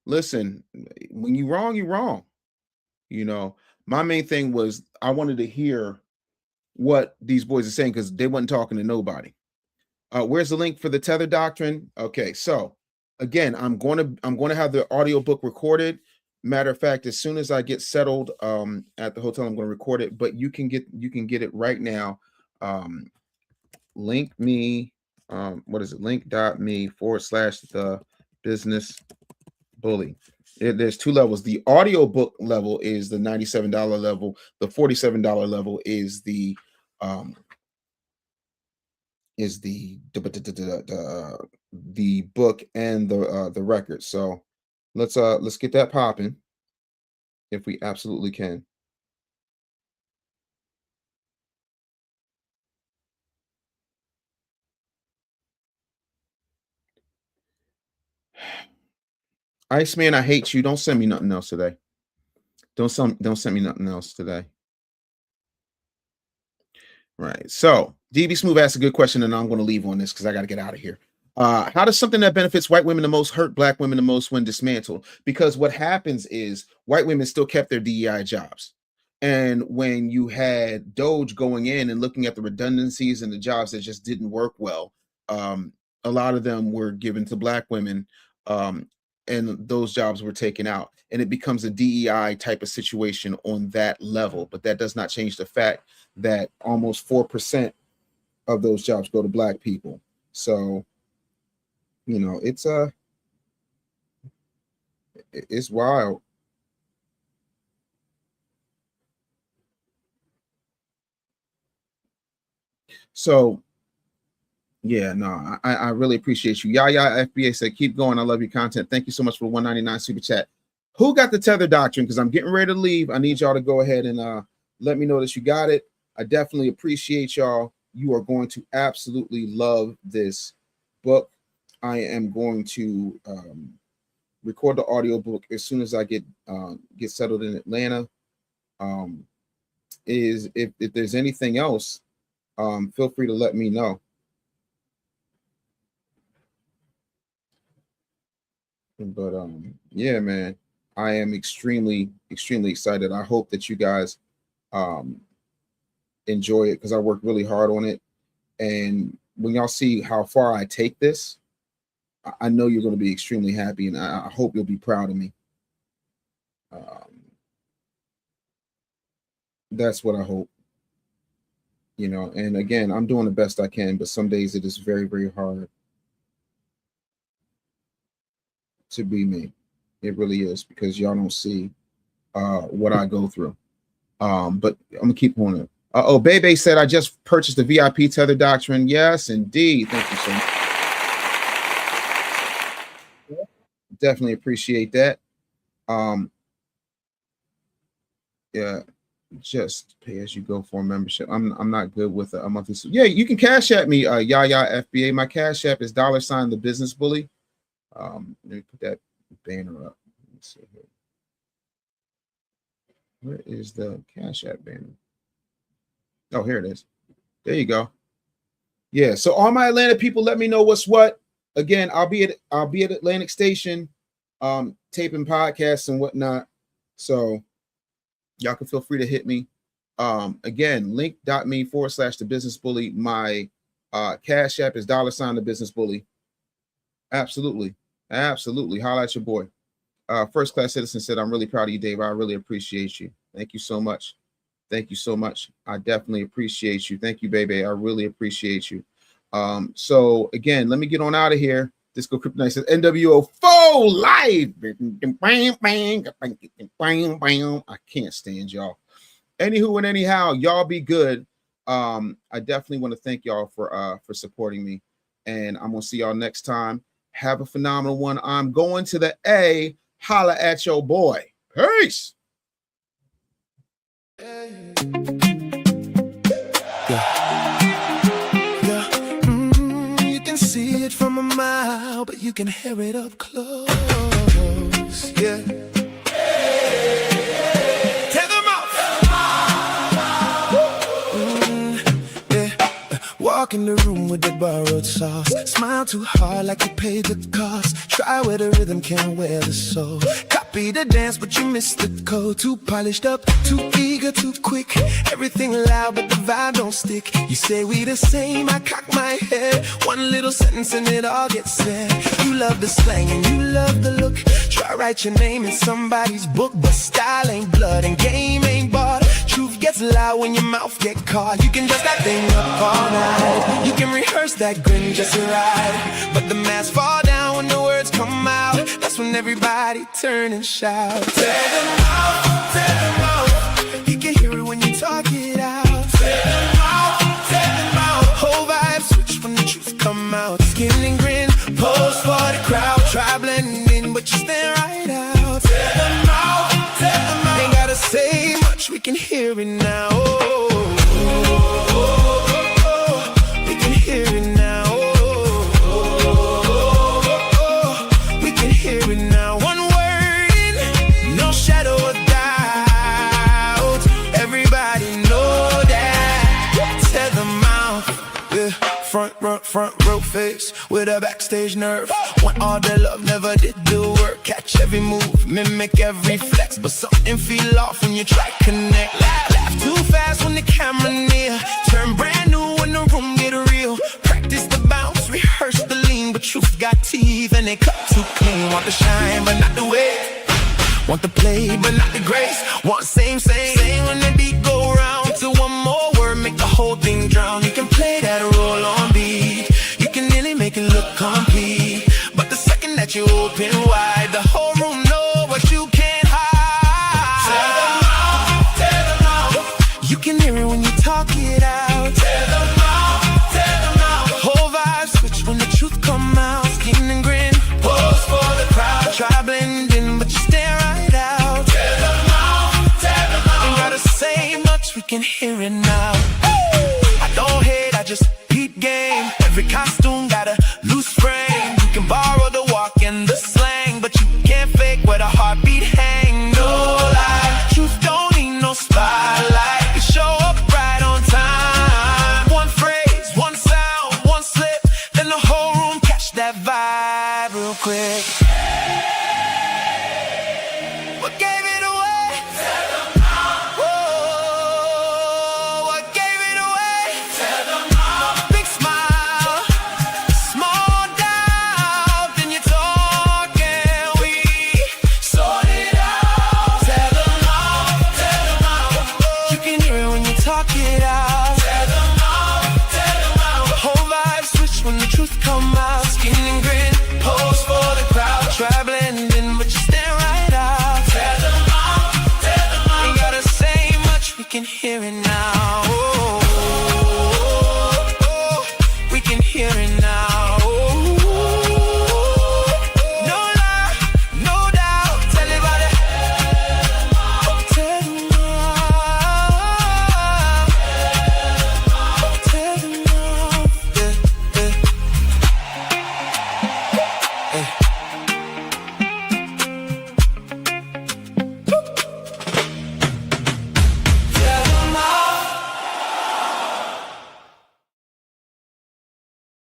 Speaker 2: Listen, when you're wrong, you're wrong. You know, my main thing was I wanted to hear what these boys are saying because they wasn't talking to nobody. Where's the link for the Tether Doctrine? Okay, so again, I'm going to have the audiobook recorded. Matter of fact, as soon as I get settled at the hotel, I'm going to record it. But you can get it right now. Link me. What is it? Link.me/the business bully. There's two levels. The audiobook level is the $97 level. The $47 level is the book and the record. So let's get that popping if we absolutely can. Iceman, I hate you. Don't send me nothing else today. Don't send me nothing else today. Right. So DB Smooth asked a good question, and I'm going to leave on this because I got to get out of here. How does something that benefits white women the most hurt black women the most when dismantled? Because what happens is white women still kept their DEI jobs. And when you had Doge going in and looking at the redundancies and the jobs that just didn't work well, a lot of them were given to black women, and those jobs were taken out. And it becomes a DEI type of situation on that level. But that does not change the fact that almost 4% of those jobs go to black people. So, you know, it's wild. So yeah, no, I really appreciate you. Yaya FBA said, keep going. I love your content. Thank you so much for the 199 super chat. Who got the Tether Doctrine? Because I'm getting ready to leave. I need y'all to go ahead and let me know that you got it. I definitely appreciate y'all. You are going to absolutely love this book. I am going to record the audiobook as soon as I get settled in Atlanta. If there's anything else, feel free to let me know. But yeah, man, I am extremely excited. I hope that you guys enjoy it because I worked really hard on it. And when y'all see how far I take this, I know you're going to be extremely happy, and I hope you'll be proud of me. That's what I hope. You know, and again, I'm doing the best I can, but some days it is very, very hard to be me. It really is, because y'all don't see what I go through. But I'm gonna keep on it. Oh, Bebe said, I just purchased the VIP Tether Doctrine. Yes, indeed. Thank you so much. Definitely appreciate that. Yeah, just pay as you go for a membership. I'm not good with a monthly. Yeah, you can cash at me, Yaya FBA. My cash app is $ the business bully. Let me put that banner up. Let's see here. Where is the cash app banner? Oh, here it is. There you go. Yeah. So all my Atlanta people, let me know what's what. Again, I'll be at Atlantic Station, taping podcasts and whatnot. So y'all can feel free to hit me. Again, link.me/the business bully. My cash app is $ the business bully. Absolutely. Absolutely. Holla at your boy. First class citizen said, I'm really proud of you, Dave. I really appreciate you. Thank you so much. Thank you so much. I definitely appreciate you. Thank you, baby. I really appreciate you. So again, let me get on out of here. Disco Kryptonite says NWO Faux Live. I can't stand y'all. Anywho and anyhow, y'all be good. I definitely want to thank y'all for supporting me. And I'm gonna see y'all next time. Have a phenomenal one. I'm going to the A. Holla at your boy. Peace.
Speaker 1: You can see it from a mile, but you can hear it up close. Yeah. Walk in the room with the borrowed sauce. Smile too hard like you paid the cost. Try where the rhythm can't wear the soul. Copy the dance but you missed the code. Too polished up, too eager, too quick. Everything loud but the vibe don't stick. You say we the same, I cock my head. One little sentence and it all gets said. You love the slang and you love the look. Try write your name in somebody's book, but style ain't blood and game ain't bought. Truth gets loud when your mouth get caught. You can dress that thing up all night. You can rehearse that grin just right. But the masks fall down when the words come out. That's when everybody turn and shout. Tell them out, tell them out. You can hear it when you talk it out. Tell them out, tell them out. Whole vibe switch when the truth come out. Skin and grin, pose for the crowd. Try blending in, but you stand right out. Tell them out, tell them out. Ain't gotta say much, we can hear it now. We can hear it now. We can hear it now. One front row face with a backstage nerve. Want all the love, never did the work. Catch every move, mimic every flex, but something feel off when you try connect. Laugh too fast when the camera near. Turn brand new when the room get real. Practice the bounce, rehearse the lean, but truth got teeth and they cut too clean. Want the shine, but not the wave. Want the play, but not the grace. Want same when the beat go round. To one more word, make the whole thing drown. You can play that role on beat. You can nearly make it look complete. But the second that you open wide, the whole room know what you can't hide. Tell them all. You can hear it when you talk it out. Tell them all. The whole vibe switch when the truth come out. Skin and grin, pose for the crowd. Try blending, but you stand right out. Tell them all. Ain't gotta say much, we can hear it now. I don't hate, I just peep game. Every costume got a loose frame. You can borrow the walk and the slang, but you can't fake where the heartbeat hang. No lie, truth don't need no spotlight. You show up right on time. One phrase, one sound, one slip, then the whole room catch that vibe real quick.